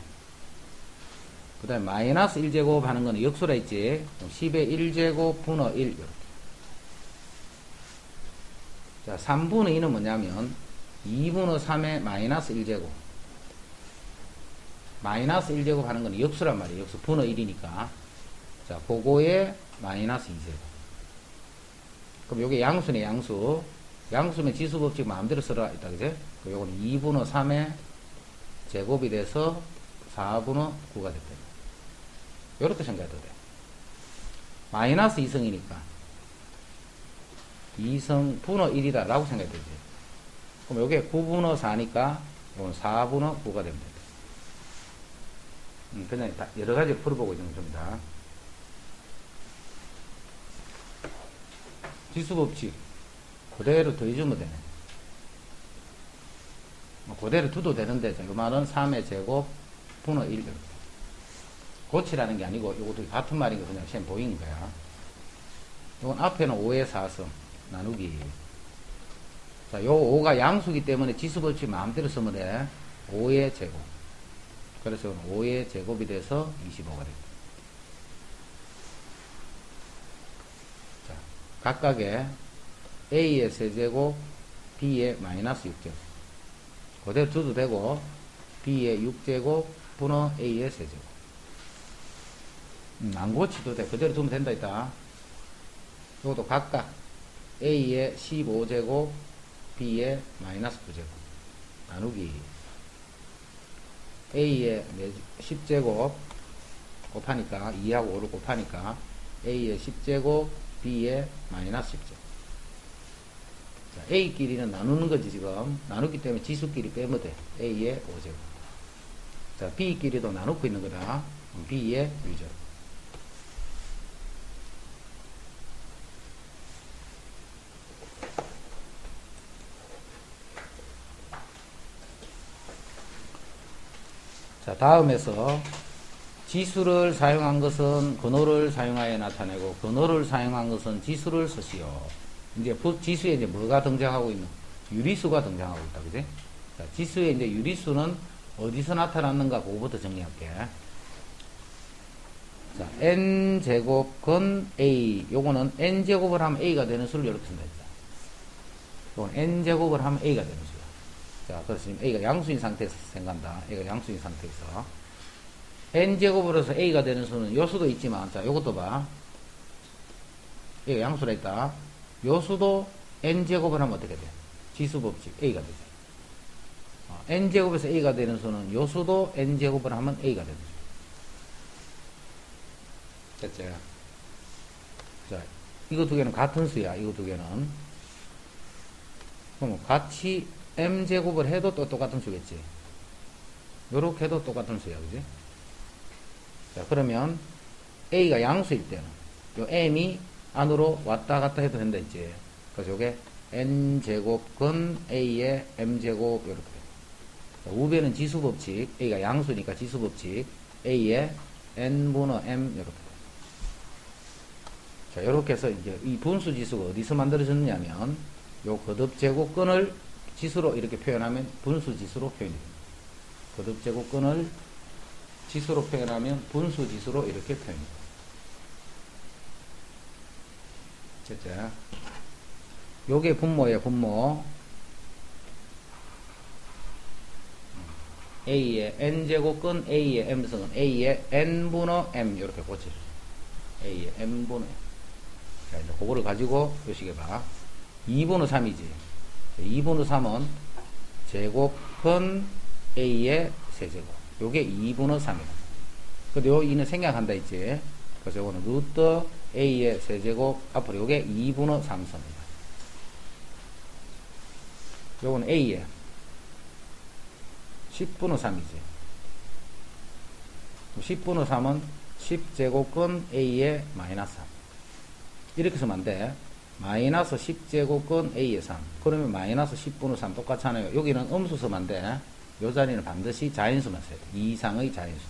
그 다음에 마이너스 1제곱 하는 거는 역수라 있지. 10의 1제곱 분의 1. 이렇게. 자, 3분의 2는 뭐냐면 2분의 3의 마이너스 1제곱. 마이너스 1제곱 하는 건 역수란 말이에요. 역수 분의 1이니까. 자, 그거에 마이너스 2제곱. 그럼 요게 양수네, 양수. 양수면 지수법칙 마음대로 써라 있다 그제? 요거는 2분의 3의 제곱이 돼서 4분의 9가 됐다. 요렇게 생각해도 돼. 마이너스 2성이니까 2성 분의 1이다 라고 생각해도 되지. 그럼 요게 9분의 4니까 요건 4분의 9가 됩니다. 그냥 여러 가지 풀어보고 있는 겁니다. 지수법칙 그대로 더해주면 되네. 그대로 두도 되는데, 이 말은 3의 제곱 분의 1. 고치라는 게 아니고, 이것도 같은 말인 거 그냥 시험 보이는 거야. 이건 앞에는 5의 4성, 나누기. 자, 요 5가 양수기 때문에 지수법칙 마음대로 쓰면 돼. 5의 제곱. 그래서 5의 제곱이 돼서 25가 됩니다. 자, 각각의 A의 세제곱, B의 마이너스 6제곱. 그대로 두도 되고, B의 6제곱, 분의 A의 세제곱. 안 고치도 돼. 그대로 두면 된다, 있다. 이것도 각각 A의 15제곱, B의 마이너스 9제곱. 나누기. A의 10제곱 곱하니까, 2하고 5를 곱하니까, A의 10제곱, B의 마이너스 10제곱. 자, A끼리는 나누는 거지, 지금. 나누기 때문에 지수끼리 빼면 돼. A의 5제곱. 자, B끼리도 나누고 있는 거다. B의 1제곱. 자, 다음에서 지수를 사용한 것은 근호를 사용하여 나타내고 근호를 사용한 것은 지수를 쓰시오. 이제 지수에 이제 뭐가 등장하고 있는? 유리수가 등장하고 있다. 그지? 자, 지수에 이제 유리수는 어디서 나타났는가 그거부터 정리할게. 자, n제곱 근 a. 요거는 n제곱을 하면 a가 되는 수를 이렇게 쓴다. 요건 n제곱을 하면 a가 되는 수야. 자, 그래서 지금 a가 양수인 상태에서 생각한다. a가 양수인 상태에서. n제곱으로 해서 a가 되는 수는 요 수도 있지만, 자, 요것도 봐. a가 양수라 있다. 요 수도 n제곱을 하면 어떻게 돼? 지수법칙 a가 되죠. n제곱에서 a가 되는 수는 요 수도 n제곱을 하면 a가 되는 수. 됐죠? 자, 이거 두 개는 같은 수야. 이거 두 개는. 그럼 같이 m제곱을 해도 또 똑같은 수겠지. 요렇게 해도 똑같은 수야. 그지? 자, 그러면 a가 양수일 때는 요 m이 안으로 왔다 갔다 해도 된다 했지. 그래서 요게 n제곱 근 a의 m제곱 요렇게 돼. 자, 우변은 지수법칙. a가 양수니까 지수법칙. a의 n분의 m 요렇게 돼. 자, 요렇게 해서 이제 이 분수 지수가 어디서 만들어졌냐면 요 거듭제곱 끈을 지수로 이렇게 표현하면 분수 지수로 표현이 됩니다. 거듭제곱 끈을 지수로 표현하면 분수 지수로 이렇게 표현이 됩니다. 됐죠? 요게 분모예요, 분모. A의 n제곱 근 A의 m승은 A의 n분의 m 이렇게 고쳐주세요. A의 n분의 m. 자, 이제 그거를 가지고 요식에 봐. 2분의 3이지. 2분의 3은 제곱 근 A의 세제곱. 요게 2분의 3이다. 근데 요 2는 생략한다 있지. 그래서 요거는 루트 A의 세제곱 앞으로 요게 2분의 3선이다. 요거는 A의 10분의 3이지. 10분의 3은 10제곱근 A의 마이너스 3. 이렇게 쓰면 안 돼. 마이너스 10제곱근 A의 3. 그러면 마이너스 10분의 3 똑같잖아요. 여기는 음수 쓰면 안 돼. 요 자리는 반드시 자연수만 써야 돼. 2 이상의 자연수.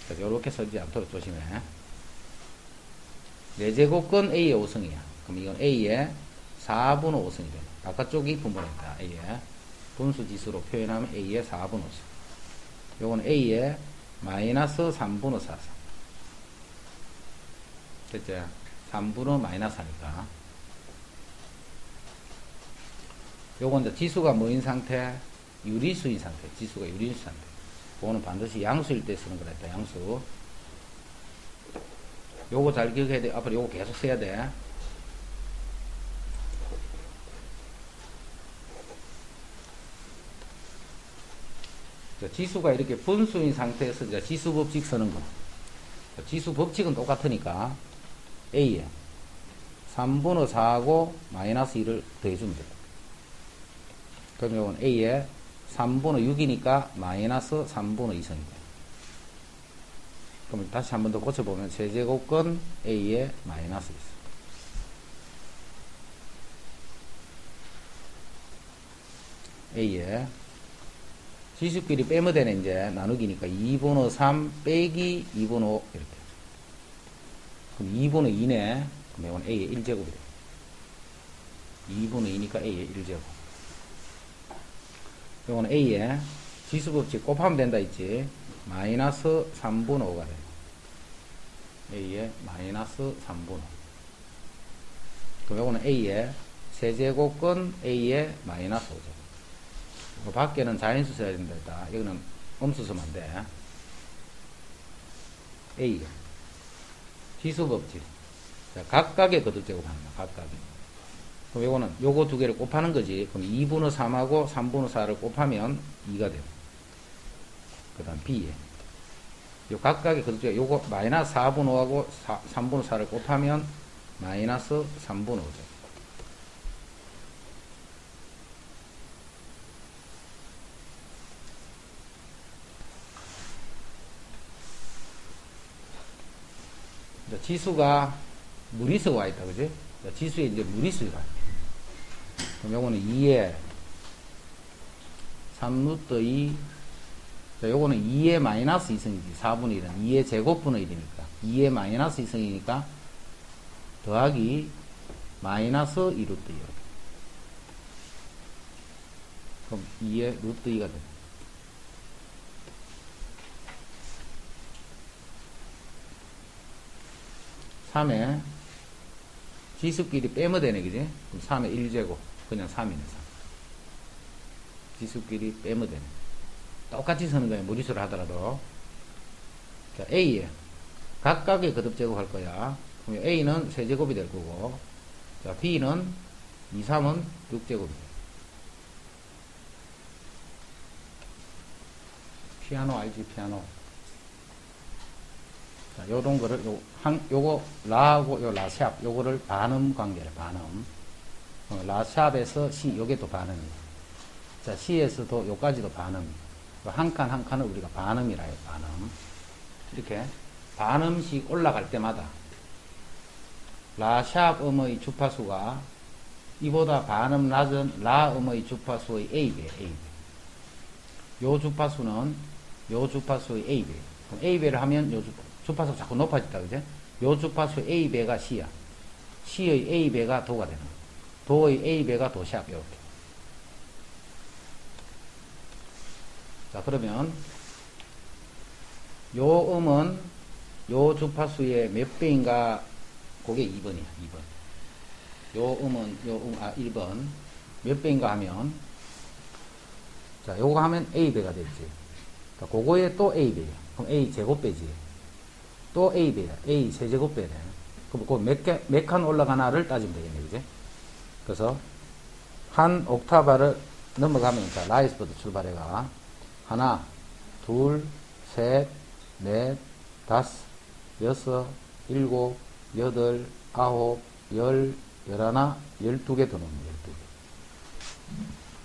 그래서 요렇게 쓰지 않도록 조심해. 4제곱근 A의 5승이야. 그럼 이건 A의 4분의 5승이 돼. 아까 쪽이 분모했다. A의 분수지수로 표현하면 A의 4분의 5승. 요건 A의 마이너스 3분의 4승. 됐죠? 3분의 마이너스 하니까. 요건 이제 지수가 뭐인 상태? 유리수인 상태. 지수가 유리수 상태. 그거는 반드시 양수일 때 쓰는 거라 했다. 양수. 요거 잘 기억해야 돼. 앞으로 요거 계속 써야 돼. 자, 지수가 이렇게 분수인 상태에서 이제 지수 법칙 쓰는 거. 자, 지수 법칙은 똑같으니까 A에 3분의 4하고 마이너스 1을 더해주면 돼요. 그럼 이건 A에 3분의 6이니까 마이너스 3분의 2성입니다. 그럼 다시 한 번 더 고쳐보면 세제곱근 A에 마이너스 있어. A에 지수끼리 빼면 되네. 이제 나누기니까 2분의 3 빼기 2분의 5 이렇게. 그럼 2분의 2네. 그럼 이건 A의 1제곱이 돼요. 2분의 2니까 A의 1제곱. 이건 A에 지수법칙 곱하면 된다 있지. 마이너스 3분의 5가 돼요. A에 마이너스 3분의 5. 그럼 이거는 A에 세제곱근 A에 마이너스 5제곱. 밖에는 자연수 써야 된다 했다. 여기는 음수 쓰면 안 돼. A 지수법칙. 자, 각각의 거듭제곱 합니다. 각각의. 그럼 요거는 요거 두 개를 곱하는 거지. 그럼 2분의 3하고 3분의 4를 곱하면 2가 돼요. 그 다음 B에 요 각각의 거듭제곱 요거 마이너스 4분의 5하고 3분의 4를 곱하면 마이너스 3분의 5죠. 지수가 무리수가 와 있다, 그지? 지수에 이제 무리수가. 그럼 요거는 2에 3루트 2. 자, 요거는 2에 마이너스 2승이지. 4분의 1은 2에 제곱분의 1이니까. 2에 마이너스 2승이니까 더하기 마이너스 2루트 2. 그럼 2에 루트 2가 됩니다. 3에 지수끼리 빼면 되네, 그지? 그럼 3에 1제곱. 그냥 3이네, 3. 지수끼리 빼면 되네. 똑같이 쓰는 거야, 무리수를 하더라도. 자, A에 각각의 거듭제곱 할 거야. 그럼 A는 세제곱이 될 거고, 자, B는 2, 3은 6제곱이 돼. 피아노 알지, 피아노? 자, 요런 거를, 요거, 라하고 요 라샵, 요거를 반음 관계래, 반음. 라샵에서 C, 요게 또 반음이야. 자, C에서도 요까지도 반음. 한 칸 한 칸을 우리가 반음이라 해요, 반음. 이렇게 반음씩 올라갈 때마다 라샵 음의 주파수가 이보다 반음 낮은 라 음의 주파수의 A배, A배. 요 주파수는 요 주파수의 A배. 그럼 A배를 하면 요 주파수가 자꾸 높아진다, 그죠? 요 주파수 A배가 C야. C의 A배가 도가 되는 거야. 도의 A배가 도샵, 이렇게. 자, 그러면 요 음은 요 주파수의 몇 배인가? 그게 2번이야, 2번. 요 음은, 1번. 몇 배인가 하면, 자, 요거 하면 A배가 되지. 자, 그거에 또 A배야. 그럼 A 제곱배지. 또 A배야. A 세제곱배네. 그럼 그 몇 칸 올라가나를 따지면 되겠네, 그지? 그래서, 한 옥타바를 넘어가면, 자, 라에서부터 출발해가. 하나, 둘, 셋, 넷, 다섯, 여섯, 일곱, 여덟, 아홉, 열, 열하나, 12개 더 높네,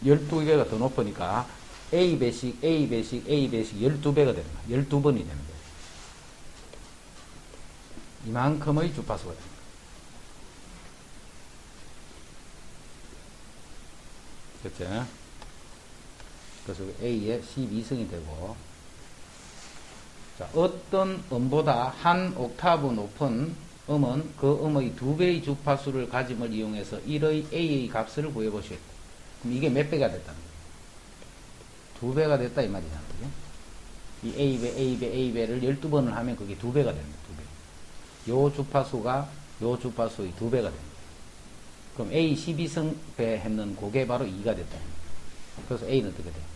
12개. 12개가 더 높으니까 A배씩, A배씩, A배씩 12배가 되는 거야. 12번이 되는 거야. 이만큼의 주파수가 됩니다. 그렇죠? 그래서 A에 12승이 되고, 자, 어떤 음보다 한 옥타브 높은 음은 그 음의 2배의 주파수를 가짐을 이용해서 1의 A의 값을 구해보시오. 그럼 이게 몇 배가 됐다는 거예요? 2배가 됐다 이 말이잖아. 그죠? 이 A배, A배, A배를 12번을 하면 그게 2배가 되는 거예요. 2배. 요 주파수가 요 주파수의 2배가 되는 거예요. 그럼 A 12승 배 했는 그게 바로 2가 됐다. 그래서 A는 어떻게 돼요?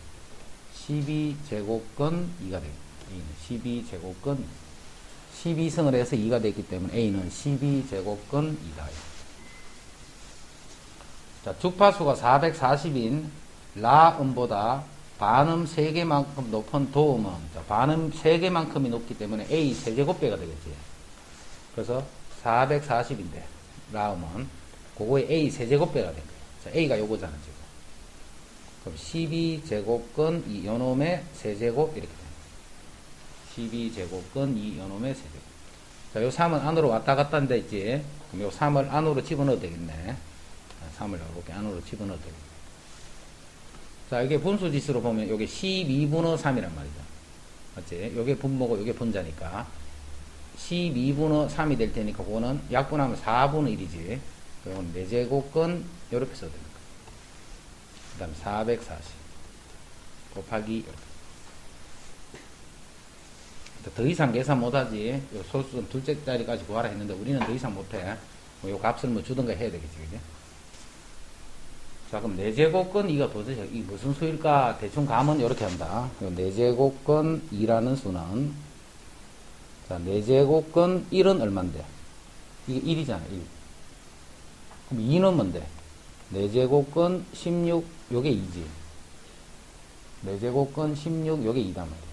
12제곱근 2가 돼요. A는 12제곱근 12승을 해서 2가 됐기 때문에 A는 12제곱근 2다. 자, 주파수가 440인 라 음보다 반음 3개만큼 높은 도움은, 자, 반음 3개만큼이 높기 때문에 A 세제곱배가 되겠지. 그래서 440인데, 라움은, 그거의 A 세제곱배가 된 거예요. 자, A가 요거잖아, 지금. 그럼 12제곱근 이 요놈의 세제곱, 이렇게 됩니다. 12제곱근 이 요놈의 세제곱. 자, 요 3은 안으로 왔다 갔다 한다 있지. 그럼 요 3을 안으로 집어넣어도 되겠네. 3을 이렇게 안으로 집어넣어도 되겠네. 자, 이게 분수지수로 보면 요게 12분의 3이란 말이죠. 맞지? 요게 분모고 요게 분자니까 12분의 3이 될 테니까 그거는 약분하면 4분의 1이지. 그러면 4제곱근 요렇게 써도 됩니다. 그 다음 440 곱하기 이렇게. 더 이상 계산 못하지. 요 소수점 둘째 자리까지 구하라 했는데 우리는 더 이상 못해. 요 값을 뭐 주든가 해야 되겠지, 그지? 자, 그럼 4제곱근 2가 도대체 이 무슨 수일까? 대충 감은 이렇게 한다. 4제곱근 2라는 수는, 자, 4제곱근 1은 얼만데? 이게 1이잖아, 1. 그럼 2는 뭔데? 4제곱근 16, 요게 2지. 4제곱근 16, 요게 2단 말이야.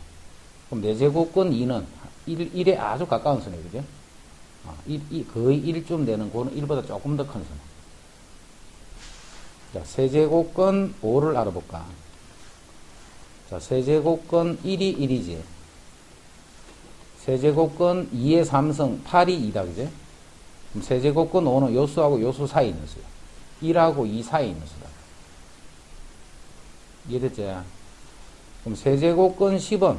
그럼 4제곱근 2는 1에 아주 가까운 수네, 그죠? 거의 1쯤 되는 거는 1보다 조금 더 큰 수네. 자, 세제곱근 5를 알아볼까? 자, 세제곱근 1이 1이지. 세제곱근 2의 3승 8이 2다, 그지? 그럼 세제곱근 5는 요수하고 요수 사이에 있는 수야. 1하고 2 사이에 있는 수다. 이해됐지? 그럼 세제곱근 10은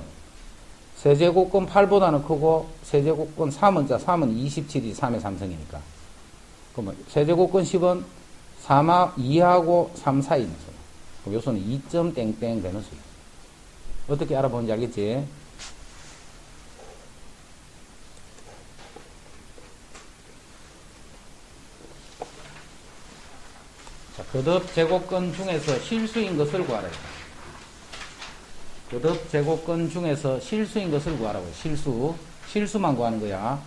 세제곱근 8보다는 크고 세제곱근 3은, 자, 3은 27이 3의 3승이니까. 그러면 세제곱근 10은 2하고 3 사이 있는 수야. 그럼 요소는 2점 땡땡 되는 수야. 어떻게 알아보는지 알겠지? 자, 거듭 제곱근 중에서 실수인 것을 구하라. 거듭 제곱근 중에서 실수인 것을 구하라고. 실수만 구하는 거야.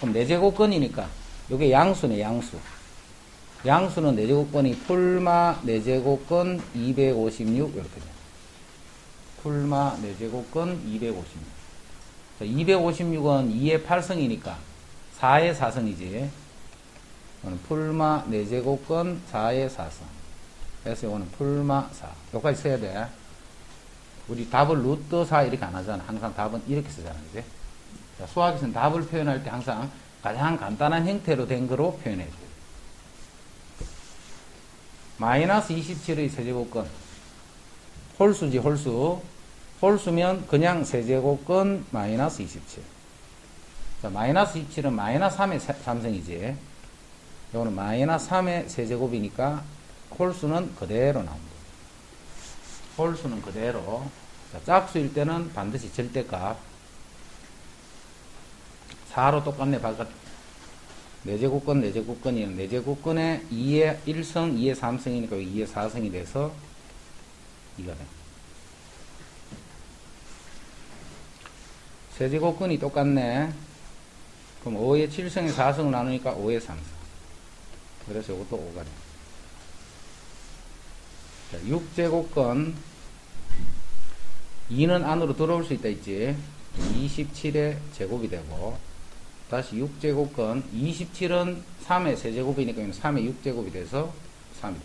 그럼 4제곱근이니까 요게 양수네, 양수. 양수는 4제곱근이 풀마 4제곱근 256 이렇게 돼. 풀마 4제곱근 256. 자, 256은 2의 8승이니까 4의 4승이지. 이거는 풀마 4제곱근 4의 4승. 그래서 이거는 풀마 4. 여기까지 써야 돼. 우리 답을 루트 4 이렇게 안 하잖아. 항상 답은 이렇게 쓰잖아, 그지? 자, 수학에서는 답을 표현할 때 항상 가장 간단한 형태로 된 거로 표현해 줘요. 마이너스 27의 세제곱근. 홀수지, 홀수. 홀수면 그냥 세제곱근 마이너스 27. 자, 마이너스 27은 마이너스 3의 3승이지. 이거는 마이너스 3의 세제곱이니까 홀수는 그대로 나옵니다. 홀수는 그대로. 자, 짝수일 때는 반드시 절대값. 4로 똑같네, 바깥. 4제곱근, 4제곱근이는 4제곱근에 2의 1승, 2의 3승이니까 2의 4승이 돼서 2가 돼. 세제곱근이 똑같네. 그럼 5의 7승에 4승을 나누니까 5의 3승. 그래서 이것도 5가 돼. 자, 6제곱근 2는 안으로 들어올 수 있다 있지. 27의 제곱이 되고, 다시 6제곱근 27은 3의 세제곱이니까 3의 6제곱이 돼서 3이 돼.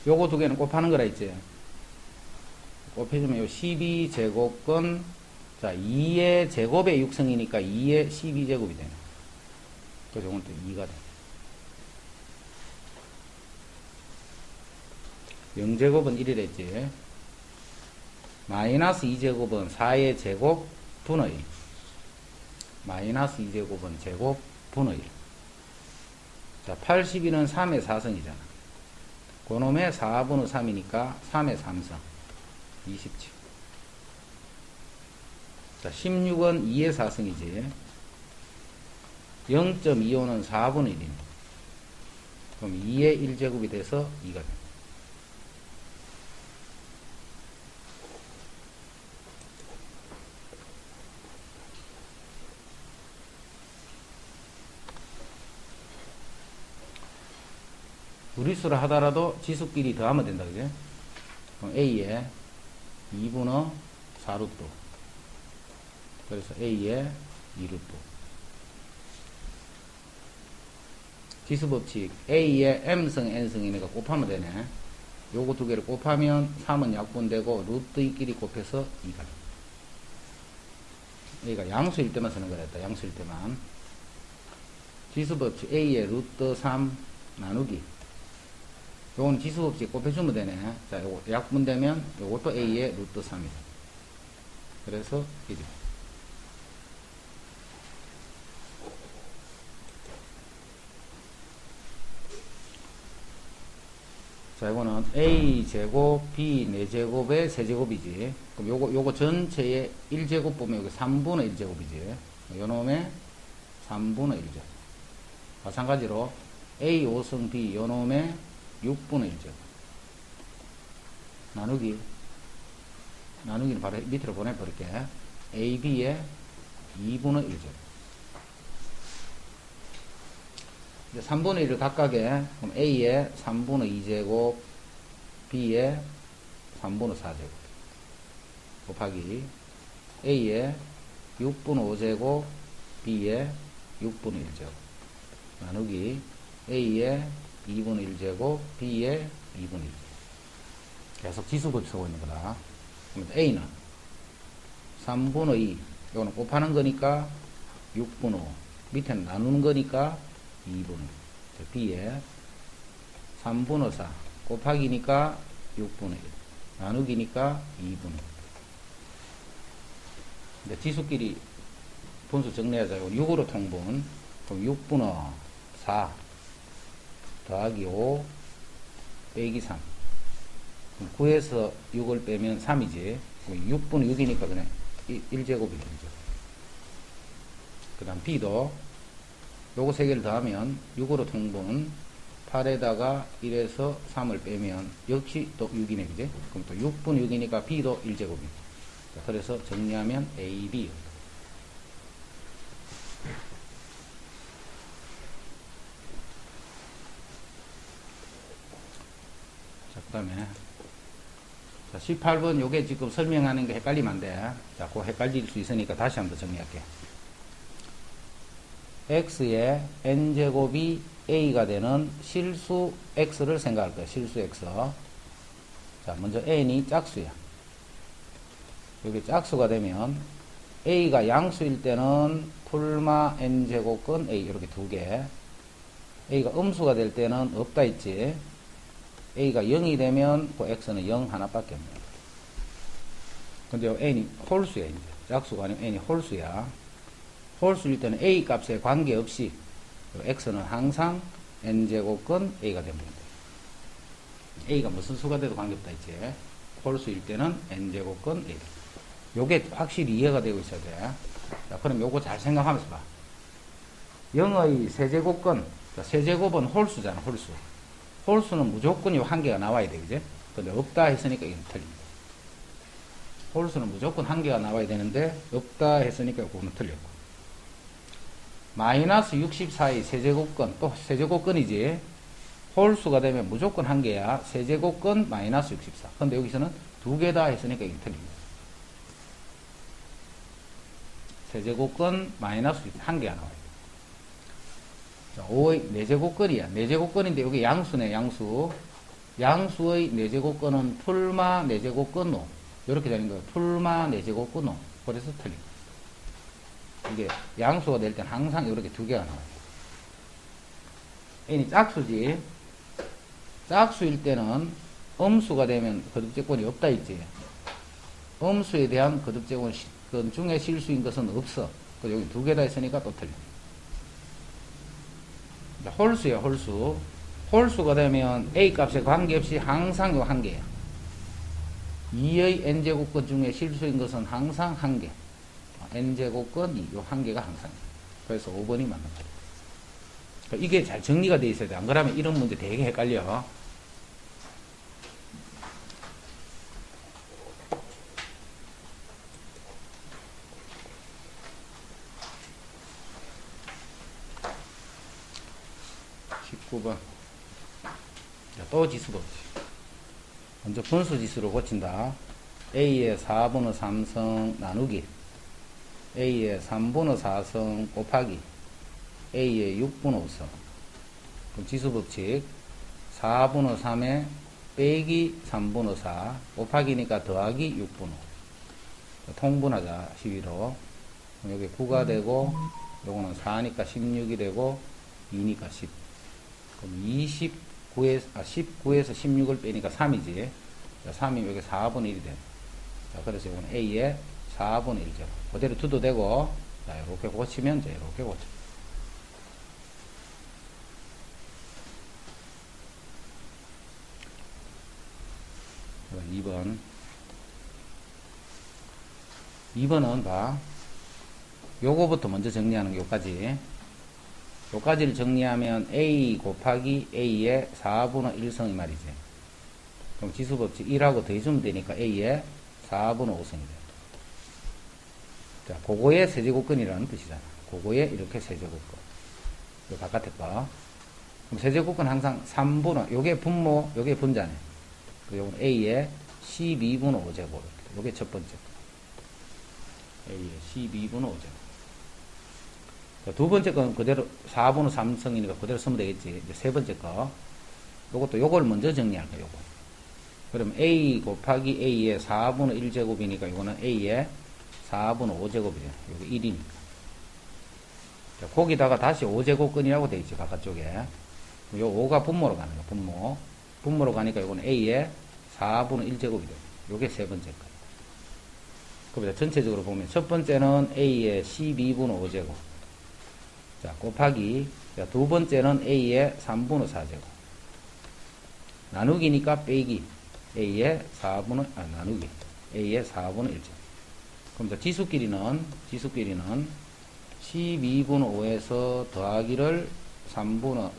요거 두 개는 곱하는 거라 했지. 곱해주면 요 12제곱근, 자, 2의 제곱의 6승이니까 2의 12제곱이 되네. 그래서 요건 또 2가 돼. 0제곱은 1이랬지. 마이너스 2제곱은 4의 제곱 분의 1. 마이너스 2제곱은 제곱 분의 1. 자, 82는 3의 4승이잖아. 그놈의 4분의 3이니까 3의 3승. 27. 자, 16은 2의 4승이지. 0.25는 4분의 1이네. 그럼 2의 1제곱이 돼서 2가 돼. 무리수를 하더라도 지수끼리 더하면 된다. 그지? 그럼 A에 2분의 4루트. 그래서 A에 2루트. 지수법칙. A에 M승, N승이니까 곱하면 되네. 요거 두 개를 곱하면 3은 약분되고 루트끼리 곱해서 2가 돼. A가 양수일 때만 쓰는 거랬다. 양수일 때만. 지수법칙 A에 루트 3 나누기. 요거는 지수법칙 곱해주면 되네. 자, 요거 약분되면 요것도 A에 루트 3이다. 그래서 1이. 자, 이거는 A제곱, B 4제곱의 세제곱이지. 그럼 요거 전체의 1제곱 보면 여기 3분의 1제곱이지. 요 놈의 3분의 1제곱. 마찬가지로 A 5승 B 요 놈의 6분의 1제곱. 나누기는 바로 밑으로 보내버릴게. A, B의 2분의 1제곱. 이제 3분의 1을 각각에, 그럼 A에 3분의 2제곱, B에 3분의 4제곱. 곱하기, A에 6분의 5제곱, B에 6분의 1제곱. 나누기, A에 2분의 1제곱, B에 2분의 1제곱. 계속 지수법 쓰고 있는 거다. 그럼 A는 3분의 2, 이거는 곱하는 거니까 6분의 5, 밑에는 나누는 거니까 2분의 1. B에 3분의 4, 곱하기니까 6분의 1, 나누기니까 2분의 1. 이제 지수끼리 분수 정리하자. 6으로 통분. 그럼 6분의 4 더하기 5 빼기 3. 9에서 6을 빼면 3이지. 6분의 6이니까 그냥 1제곱이 되죠. 그 다음 B도 요거 3개를 더하면 6으로 통분. 8에다가 1에서 3을 빼면 역시 또 6이네. 그지? 그럼 또 6분의 6이니까 B도 1제곱입니다. 그래서 정리하면 A, B. 자, 그 다음에 18번 요게 지금 설명하는 게 헷갈리면 안 돼. 자, 그거 헷갈릴 수 있으니까 다시 한번 정리할게. x의 n제곱이 a가 되는 실수 x를 생각할 거야. 실수 x. 자, 먼저 n이 짝수야. 여기 짝수가 되면 a가 양수일 때는 풀마 n제곱근 a 이렇게 두 개. a가 음수가 될 때는 없다 있지. a가 0이 되면 그 x는 0 하나밖에 없네. 근데 n이 홀수야. 이제 짝수가 아니면 n이 홀수야. 홀수일 때는 a 값에 관계없이 x는 항상 n제곱근 a가 됩니다. a가 무슨 수가 돼도 관계없다 있지. 홀수일 때는 n제곱근 a. 요게 확실히 이해가 되고 있어야 돼. 자, 그럼 요거 잘 생각하면서 봐. 0의 세제곱근, 세제곱은 홀수잖아. 홀수는 무조건 요 한 개가 나와야 돼. 그지? 근데 없다 했으니까 이건 틀립니다. 홀수는 무조건 한 개가 나와야 되는데 없다 했으니까 그거는 틀렸고. 마이너스 64의 세제곱근, 또 세제곱근이지. 홀수가 되면 무조건 한 개야. 세제곱근 마이너스 64. 근데 여기서는 두 개다 했으니까 이게 틀립니다. 세제곱근 마이너스 한 개가 나와요. 자, 5의 4제곱근이야. 4제곱근인데 여기 양수네. 양수의 4제곱근은 풀마 4제곱근로 이렇게 되는 거예요. 풀마 4제곱근로. 그래서 틀립니다. 이게 양수가 될 때는 항상 이렇게 두 개가 나와요. n이 짝수지. 짝수일 때는 음수가 되면 거듭제곱이 없다 있지. 음수에 대한 거듭제곱 중에 실수인 것은 없어. 여기 두 개다 했으니까 또 틀려. 홀수야, 홀수. 홀수가 되면 a 값에 관계없이 항상 요 한 개야. 2의 n제곱근 중에 실수인 것은 항상 한 개. n제곱근 2, 요 한 개가 항상. 그래서 5번이 맞는 거야. 그러니까 이게 잘 정리가 돼 있어야 돼. 안 그러면 이런 문제 되게 헷갈려. (19번) 자, 또 지수법칙. 먼저 분수지수로 고친다. A의 4분의 3성 나누기, A의 3분의 4성 곱하기, A의 6분의 5성. 그럼 지수법칙 4분의 3에 빼기 3분의 4 곱하기니까 더하기 6분의 5. 통분하자. 12로. 여기 9가 되고, 요거는 4니까 16이 되고, 2니까 10. 그럼 19에서 16을 빼니까 3이지. 자, 3이면 여기 4분의 1이 돼. 자, 그래서 이건 A의 4분의 1죠. 그대로 두도 되고, 자, 이렇게 고치면, 이제 이렇게 고쳐. 자, 2번. 2번은 봐. 요거부터 먼저 정리하는 게 요까지. 요까지를 정리하면 A 곱하기 A의 4분의 1성이 말이지. 그럼 지수법칙 1하고 더해주면 되니까 A의 4분의 5성이 돼. 자, 그거의 세제곱근이라는 뜻이잖아. 그거의 이렇게 세제곱근. 요 바깥에 거. 그럼 세제곱근 항상 3분의, 요게 분모, 요게 분자네. 요건 A의 12분의 5제곱. 요게 첫 번째 거. A의 12분의 5제곱. 두 번째 건 그대로 4분의 3성이니까 그대로 쓰면 되겠지. 이제 세 번째 거. 요것도 요걸 먼저 정리할 거야, 요거. 그럼 A 곱하기 A의 4분의 1제곱이니까 요거는 A의 4분의 5제곱이죠. 요게 1이니까. 자, 거기다가 다시 5제곱근이라고 돼 있지, 바깥쪽에. 요 5가 분모로 가는 거야, 분모. 분모로 가니까 요거는 A의 4분의 1제곱이 돼요. 요게 세 번째 거. 그럼 전체적으로 보면 첫 번째는 A의 12분의 5제곱. 자, 곱하기. 자, 두 번째는 A의 3분의 4제곱. 나누기니까 빼기. A의 4분의, 나누기. A의 4분의 1제곱. 그럼 자, 지수끼리는 12분의 5에서 더하기를 3분의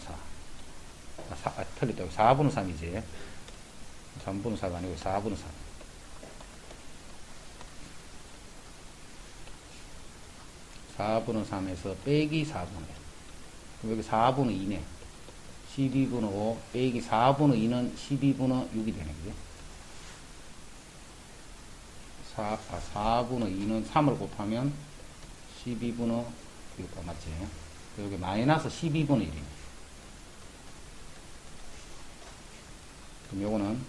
4. 틀렸다. 4분의 3이지. 3분의 4가 아니고 4분의 3. 4분의 3에서 빼기 4분의 1. 그럼 여기 4분의 2네. 12분의 5 빼기 4분의 2는 12분의 6이 되네. 그죠? 4분의 2는 3을 곱하면 12분의 6가 맞지? 여기 마이너스 12분의 1이네. 그럼 요거는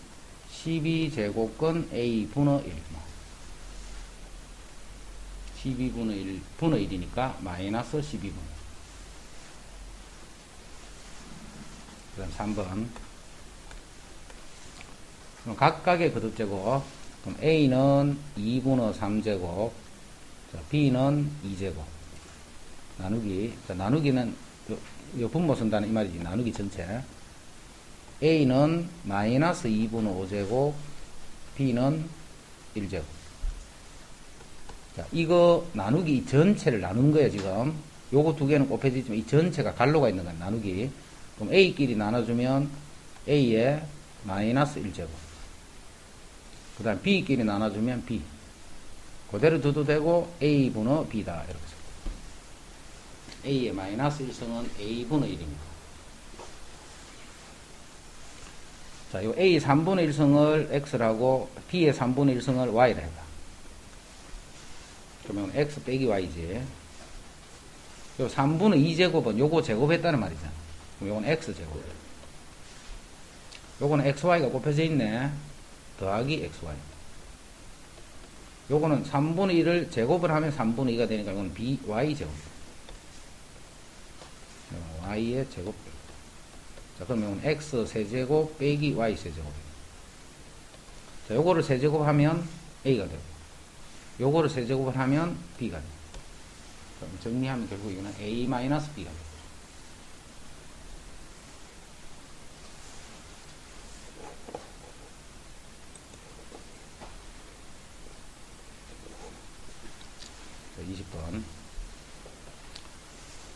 12제곱근 A분의 1. 12분의 1분의 1이니까 마이너스 12분의 1. 그 다음 3번. 그럼 각각의 거듭제곱. 그럼 A는 2분의 3제곱, 자, B는 2제곱. 나누기. 자, 나누기는, 요 분모 쓴다는 이 말이지. 나누기 전체. A는 마이너스 2분의 5제곱, B는 1제곱. 자, 이거 나누기 전체를 나눈 거예요, 지금. 요거 두 개는 곱해지지만 이 전체가 갈로가 있는 거야, 나누기. 그럼 A끼리 나눠주면 A의 마이너스 1제곱. 그 다음 B끼리 나눠주면 B. 그대로 둬도 되고 A분의 B다. 이렇게 써. A의 마이너스 1성은 A분의 1입니다. 자, 요 A 3분의 1성을 X라고 B의 3분의 1성을 Y라 해봐. 그러면 X 빼기 Y지. 요 3분의 2제곱은 요거 제곱했다는 말이잖아. 그럼 요건 X제곱. 요거는 XY가 곱해져 있네. 더하기 XY. 요거는 3분의 1을 제곱을 하면 3분의 2가 되니까 이건 BY제곱. Y의 제곱. 자, 그러면 X 세제곱 빼기 Y 세제곱. 자, 요거를 세제곱하면 A가 되고, 요거를 세제곱을 하면 B가 돼요. 그럼 정리하면 결국 이거는 A-B가 돼요. 자, 20번.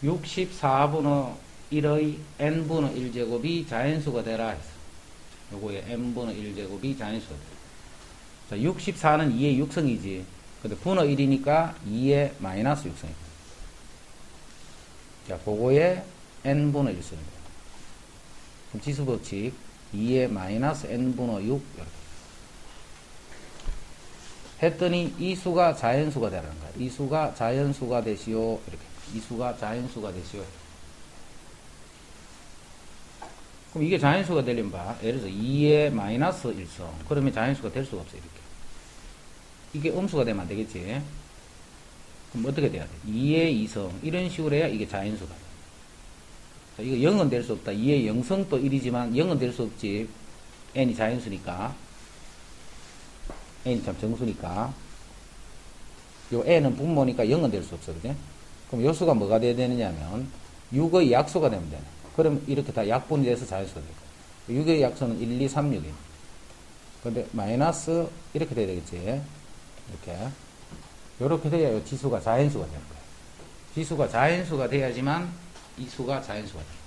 64분의 1의 n분의 1제곱이 자연수가 되라 했어. 요거의 n분의 1제곱이 자연수가 돼. 자, 64는 2의 6성이지. 근데 분의 1이니까 2의 마이너스 6성이다. 자, 그거의 n분의 1성이다. 그럼 지수법칙 2의 마이너스 n분의 6 이렇게 했더니 이 수가 자연수가 되라는 거야. 이 수가 자연수가 되시오. 이렇게. 이 수가 자연수가 되시오. 그럼 이게 자연수가 되려면 봐. 예를 들어서 2의 마이너스 1성. 그러면 자연수가 될 수가 없어. 이렇게. 이게 음수가 되면 안 되겠지. 그럼 어떻게 돼야 돼? 2의 2성. 이런 식으로 해야 이게 자연수가 돼. 자, 이거 0은 될 수 없다. 2의 0성도 1이지만 0은 될 수 없지. n이 자연수니까. n이 참 정수니까. 요 n은 분모니까 0은 될 수 없어. 그지? 그럼 요 수가 뭐가 돼야 되느냐면 6의 약수가 되면 되네. 그럼 이렇게 다 약분이 돼서 자연수가 되고. 6의 약수는 1, 2, 3, 6이네. 근데 마이너스 이렇게 돼야 되겠지. 이렇게. 요렇게 돼야 요 지수가 자연수가 되는 거예요. 지수가 자연수가 돼야지만 이 수가 자연수가 돼요.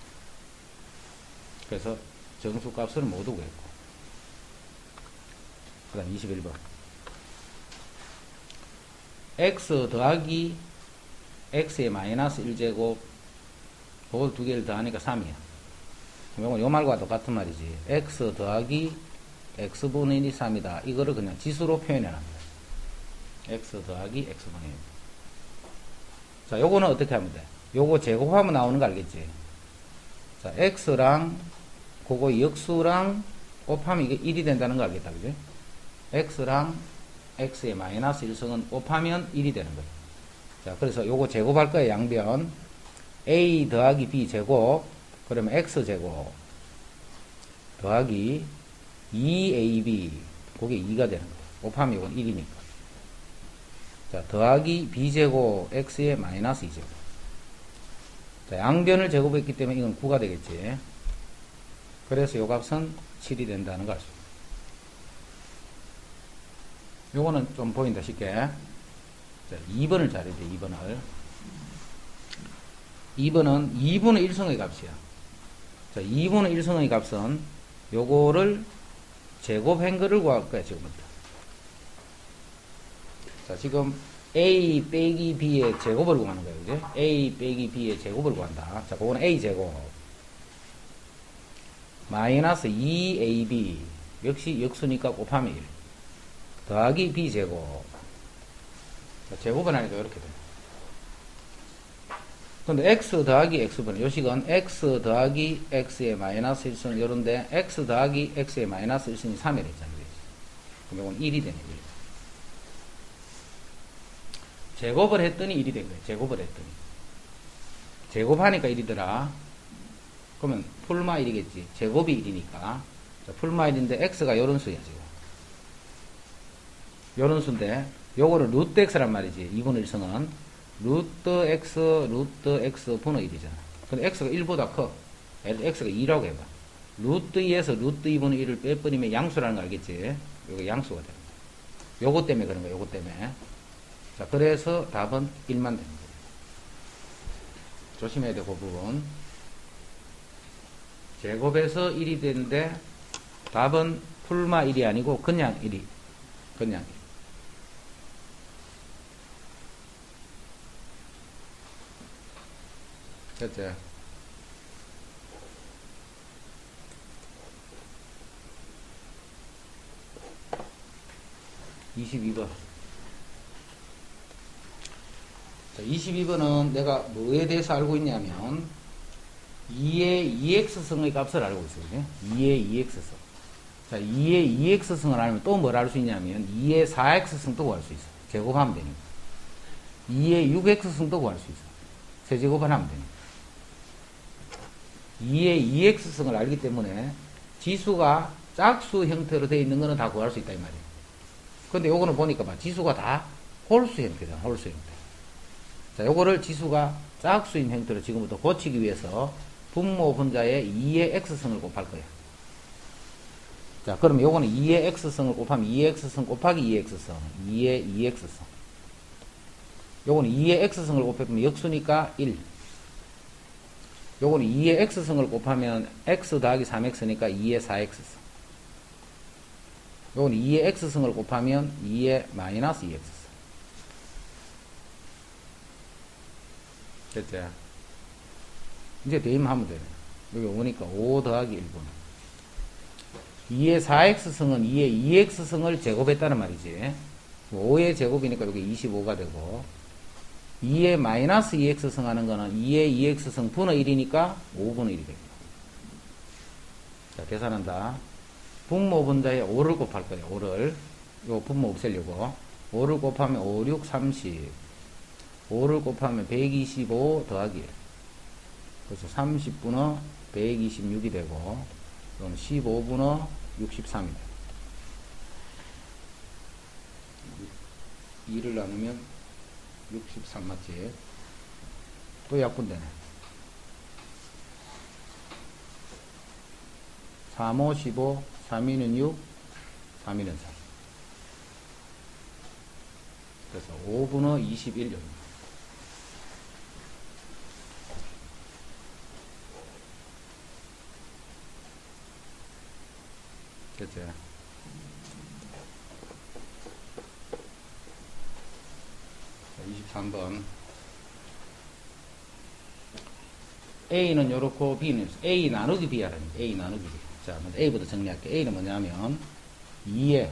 그래서 정수 값을 모두 구했고. 그 다음 21번. x 더하기 x의 마이너스 1제곱 그걸 두 개를 더하니까 3이야. 이건 요 말과 똑같은 말이지. x 더하기 x분의 1이 3이다. 이거를 그냥 지수로 표현해놨습니다. x 더하기 x분의 1. 자, 요거는 어떻게 하면 돼? 요거 제곱하면 나오는 거 알겠지? 자, x랑 그거 역수랑 곱하면 이게 1이 된다는 거 알겠다, 그지? x랑 x의 마이너스 1승은 곱하면 1이 되는 거예요. 자, 그래서 요거 제곱할 거예요, 양변. a 더하기 b 제곱, 그러면 x 제곱, 더하기 2ab, 그게 2가 되는 거예요. 곱하면 이건 1이니까. 자, 더하기 b제곱, x의 마이너스 2제곱. 자, 양변을 제곱했기 때문에 이건 9가 되겠지. 그래서 요 값은 7이 된다는 걸 알 수 있습니다. 요거는 좀 보인다 쉽게. 자, 2번을 잘해야 돼. 2번을 2분의 1승의 값이야. 자, 2분의 1승의 값은 요거를 제곱한 거를 구할 거야. 지금부터. 자, 지금 a 빼기 b의 제곱을 구하는 거예요. 그죠? a 빼기 b의 제곱을 구한다. 자, 그거는 a 제곱 마이너스 2ab 역시 역수니까 곱하면 1 더하기 b제곱. 자, 제곱을 하니까 이렇게 돼요. 근데 x 더하기 x분 요식은 x 더하기 x의 마이너스 1승 요런데 x 더하기 x의 마이너스 1승이 3이 됐잖아요. 그럼 이건 1이 되네. 1. 제곱을 했더니 1이 된 거예요. 제곱을 했더니. 제곱하니까 1이더라. 그러면 풀마 1이겠지. 제곱이 1이니까. 자, 풀마 1인데 x가 요런 수야, 지금. 요런 수인데, 요거를 루트 x란 말이지. 2분의 1승은. 루트 x 분의 1이잖아. 근데 x가 1보다 커. x가 2라고 해봐. 루트 2에서 루트 2분의 1을 빼버리면 양수라는 거 알겠지? 요거 양수가 되는 거야. 요거 때문에 그런 거야, 요거 때문에. 자, 그래서 답은 1만 되는 거예요. 조심해야 돼, 그 부분. 제곱해서 1이 되는데, 답은 풀마 1이 아니고, 그냥 1이. 그냥 1. 됐죠? (22번) 자, 22번은 내가 뭐에 대해서 알고 있냐면 2의 2x승의 값을 알고 있어요. 2의 2x승. 자, 2의 2x승을 알면 또 뭘 알 수 있냐면 2의 4x승도 구할 수 있어. 제곱하면 되니까. 2의 6x승도 구할 수 있어. 세제곱을 하면 되니까. 2의 2x승을 알기 때문에 지수가 짝수 형태로 되어 있는 거는 다 구할 수 있다 이 말이에요. 근데 요거는 보니까 봐. 지수가 다 홀수 형태잖아. 홀수 형태. 자, 요거를 지수가 짝수인 형태로 지금부터 고치기 위해서 분모 분자에 2의 x승을 곱할 거야. 자, 그러면 요거는 2의 x승을 곱하면 2의 x승 곱하기 2의 x승. 2의 2x승. 요거는 2의 x승을 곱하면 역수니까 1. 요거는 2의 x승을 곱하면 x 더하기 3x니까 2의 4x승. 요거는 2의 x승을 곱하면 2의 마이너스 2x승. 됐죠? 이제 대입하면 되네. 여기 오니까 5 더하기 1분. 2의 4x승은 2의 2x승을 제곱했다는 말이지. 5의 제곱이니까 이게 25가 되고, 2의 마이너스 2x승 하는 거는 2의 2x승 분의 1이니까 5분의 1이 됩니다. 자, 계산한다. 분모 분자에 5를 곱할 거예요. 5를. 요 분모 없애려고. 5를 곱하면 5, 6, 30. 5를 곱하면 125 더하기. 그래서 30분의 126이 되고, 그럼 15분의 63이 돼요. 2를 나누면 63 맞지? 또 약분되네. 3, 5, 15, 3, 2는 6, 3, 2는 4. 그래서 5분의 21요. 됐지? 23번. A는 요렇고 B는 A 나누기 B 하라니. A 나누기 B. 자, 먼저 A부터 정리할게. A는 뭐냐면 2의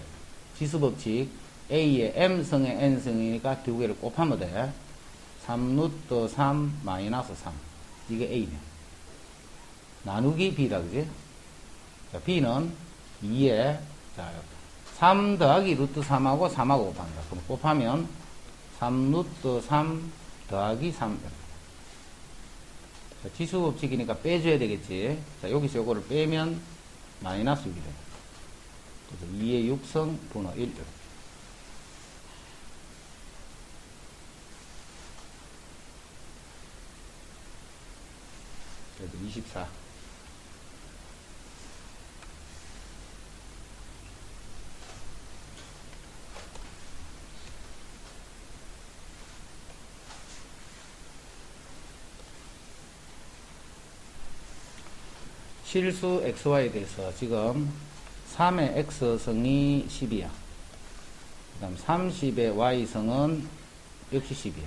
지수법칙 A의 M승의 N승이니까 두 개를 곱하면 돼. 3루트 3 마이너스 3. 이게 A네. 나누기 B다, 그지? 자, B는 2에, 자, 3 더하기 루트 3하고 3하고 곱합니다. 그럼 곱하면 3루트 3 더하기 3. 자, 지수법칙이니까 빼줘야 되겠지. 자, 여기서 요거를 빼면 마이너스 6이 돼요. 그래서 2의 6승 분의 1. 그래서 24. 실수 xy에 대해서 지금 3의 x승이 10이야. 그 다음 30의 y승은 역시 10이야.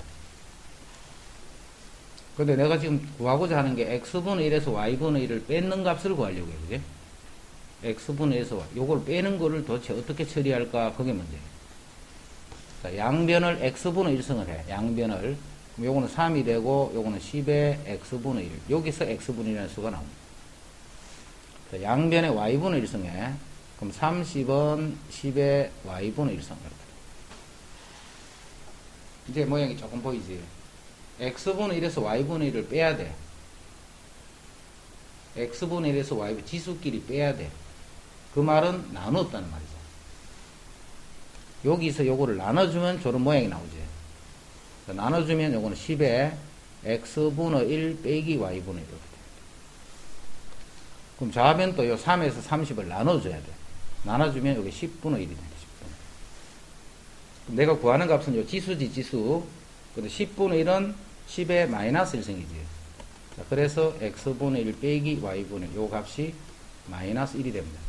근데 내가 지금 구하고자 하는 게 x분의 1에서 y분의 1을 뺏는 값을 구하려고 해. 그지? x분의 1에서 y. 요걸 빼는 거를 도대체 어떻게 처리할까? 그게 문제야. 자, 양변을 x분의 1승을 해. 양변을. 그럼 요거는 3이 되고, 요거는 10의 x분의 1. 여기서 x분의 1이라는 수가 나옵니다. 양변에 y분의 1승에 그럼 30은 10의 y분의 1승. 이제 모양이 조금 보이지? x분의 1에서 y분의 1을 빼야 돼. x분의 1에서 y 지수끼리 빼야 돼. 그 말은 나눴다는 말이죠. 여기서 요거를 나눠주면 저런 모양이 나오지. 나눠주면 요거는 10의 x분의 1 빼기 y분의 1. 그럼 좌변 또 요 3에서 30을 나눠줘야 돼. 나눠주면 여기 10분의 1이 됩니다. 10분의 1. 내가 구하는 값은 요 지수지, 지수. 근데 10분의 1은 10의 마이너스 1승이지. 자, 그래서 x분의 1 빼기 y분의 1. 요 값이 마이너스 1이 됩니다.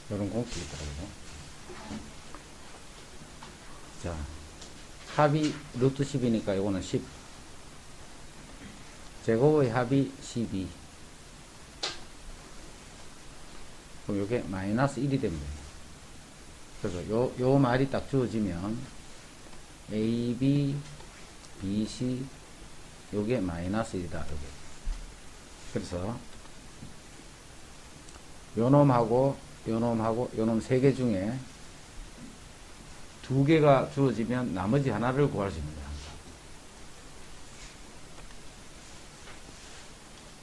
이런 공식이 있더라고요. 자, 합이 루트 10이니까 이거는 10. 제곱의 합이 12. 그럼 이게 마이너스 1이 됩니다. 그래서 요 말이 딱 주어지면 A, B, B, C 요게 마이너스 1이다. 요게. 그래서 요 놈하고 요놈하고 요놈 3개 중에 2개가 주어지면 나머지 하나를 구할 수 있습니다.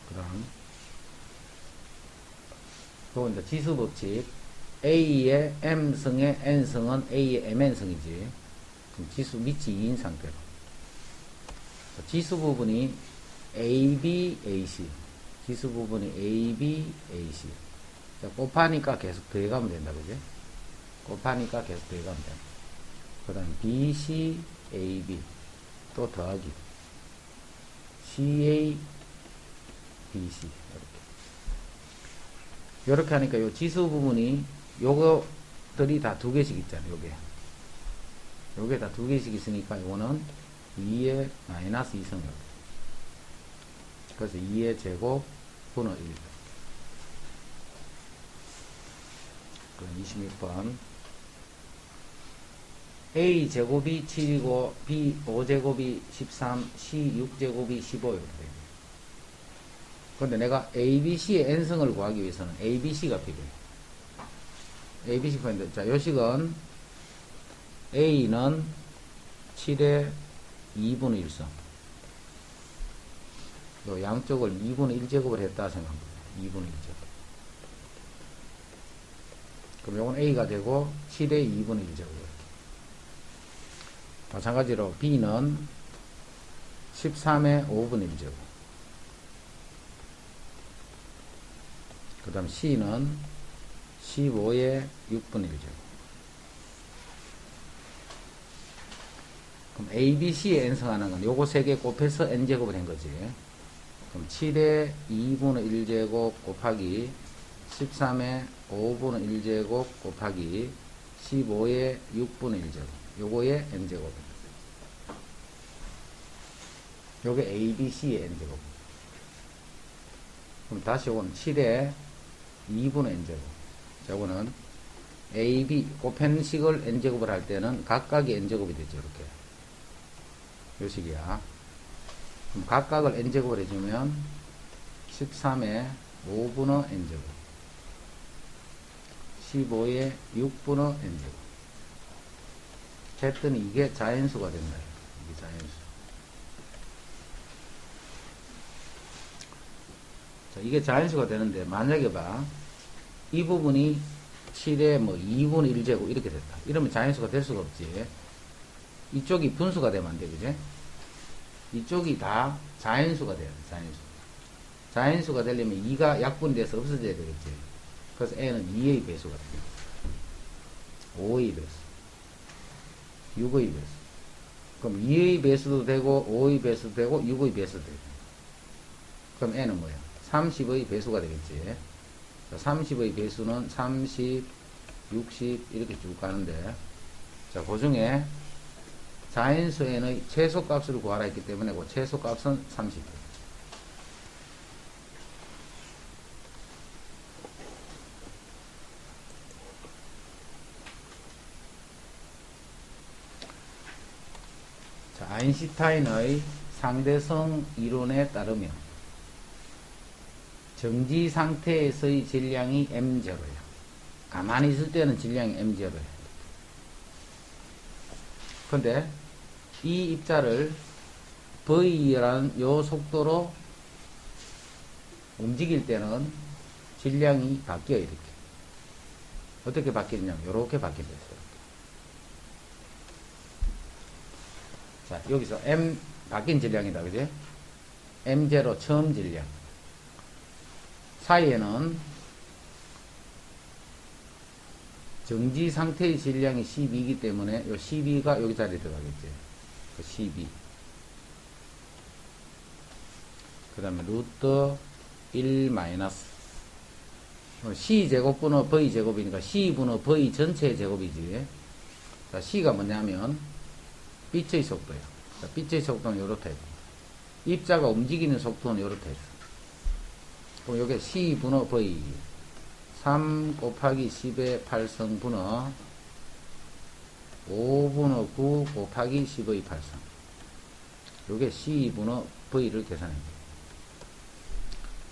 그 다음 그건 이제 지수법칙 A의 M승의 N승은 A의 MN승이지. 그럼 지수 밑이 2인 상태로 지수 부분이 AB, AC 지수 부분이 AB, AC 자, 곱하니까 계속 더해가면 된다. 그지? 곱하니까 계속 더해가면 된다. 그 다음 BC, AB 또 더하기 CA, BC. 이렇게 하니까 요 지수 부분이 요거들이 다 두 개씩 있잖아요. 요게 다 두 개씩 있으니까 요거는 2의 마이너스 2승이거든요. 그래서 2의 제곱 분의 1. 그럼 26번. A 제곱이 7이고 B 5제곱이 13, C 6제곱이 15 이렇게 됩니다. 그런데 내가 ABC의 n승을 구하기 위해서는 ABC가 필요해요. ABC 포인트. 자, 요식은 A는 7의 2분의 1승. 요 양쪽을 2분의 1제곱을 했다 생각합니다. 2분의 1제곱. 그럼 요건 A가 되고 7의 2분의 1제곱. 마찬가지로 B는 13의 5분의 1제곱. 그 다음 C는 15의 6분의 1제곱. 그럼 A, B, C의 n승하는 건 요거 3개 곱해서 n제곱을 한 거지. 그럼 7의 2분의 1제곱 곱하기 13의 5분의 1제곱 곱하기 15의 6분의 1제곱. 요거의 n제곱입니다. 요게 A, B, C의 n제곱. 그럼 다시 요건 7의 2분의 n제곱. 요거는 A, B 곱한 식을 n제곱을 할 때는 각각이 n제곱이 되죠. 이렇게. 요 식이야. 그럼 각각을 n제곱을 해주면 13의 5분의 n제곱. 15의 6분의 n제곱. 했더니 이게 자연수가 된다. 이게 자연수. 자, 이게 자연수가 되는데, 만약에 봐. 이 부분이 7의 뭐 2분의 1제곱 이렇게 됐다. 이러면 자연수가 될 수가 없지. 이쪽이 분수가 되면 안 돼, 그지? 이쪽이 다 자연수가 돼야 돼, 자연수. 자연수가 되려면 2가 약분이 돼서 없어져야 되겠지. 그래서 n은 2의 배수가 돼요. 5의 배수. 6의 배수. 그럼 2의 배수도 되고 5의 배수도 되고 6의 배수도 되고. 그럼 n은 뭐야? 30의 배수가 되겠지. 30의 배수는 30, 60 이렇게 쭉 가는데, 자, 그 중에 자연수 n의 최소값을 구하라 했기 때문에 그 최소값은 30. 아인슈타인의 상대성 이론에 따르면 정지 상태에서의 질량이 m0예요. 가만히 있을 때는 질량이 m0예요. 근데 이 입자를 v라는 요 속도로 움직일 때는 질량이 바뀌어요. 이렇게. 어떻게 바뀌느냐면 이렇게 바뀌어요. 자, 여기서 m 바뀐 질량이다, 그지? m0 처음 질량 사이에는 정지 상태의 질량이 12이기 때문에 요 12가 여기 자리에 들어가겠지. 그 12. 그 다음에 루트 1 마이너스 C제곱분의 V제곱이니까 C분의 V 전체의 제곱이지. 자, C가 뭐냐면 빛의 속도야. 자, 빛의 속도는 요렇다 해도. 입자가 움직이는 속도는 요렇다 해도. 그럼 요게 C분의 V 3 곱하기 10의 8성분의 5분의 9 곱하기 10의 8성. 요게 C분의 V를 계산합니다.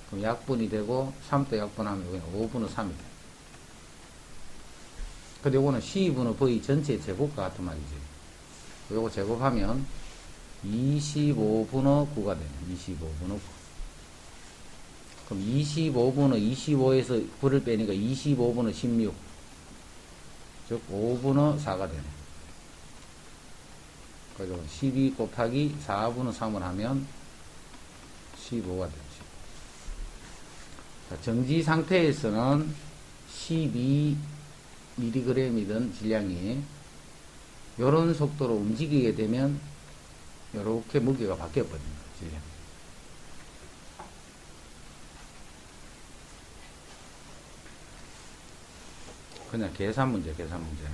그럼 약분이 되고 3도 약분하면 여기는 5분의 3이 돼. 근데 요거는 C분의 V 전체 제곱과 같은 말이지. 요거 제곱하면 25분의 9가 되네. 25분의 9. 그럼 25분의 25에서 9를 빼니까 25분의 16. 즉 5분의 4가 되네. 그래서 12 곱하기 4분의 3을 하면 15가 되죠. 자, 정지 상태에서는 12mg이던 질량이 이런 속도로 움직이게 되면 이렇게 무게가 바뀌어버립니다. 질량. 그냥 계산 문제, 계산 문제.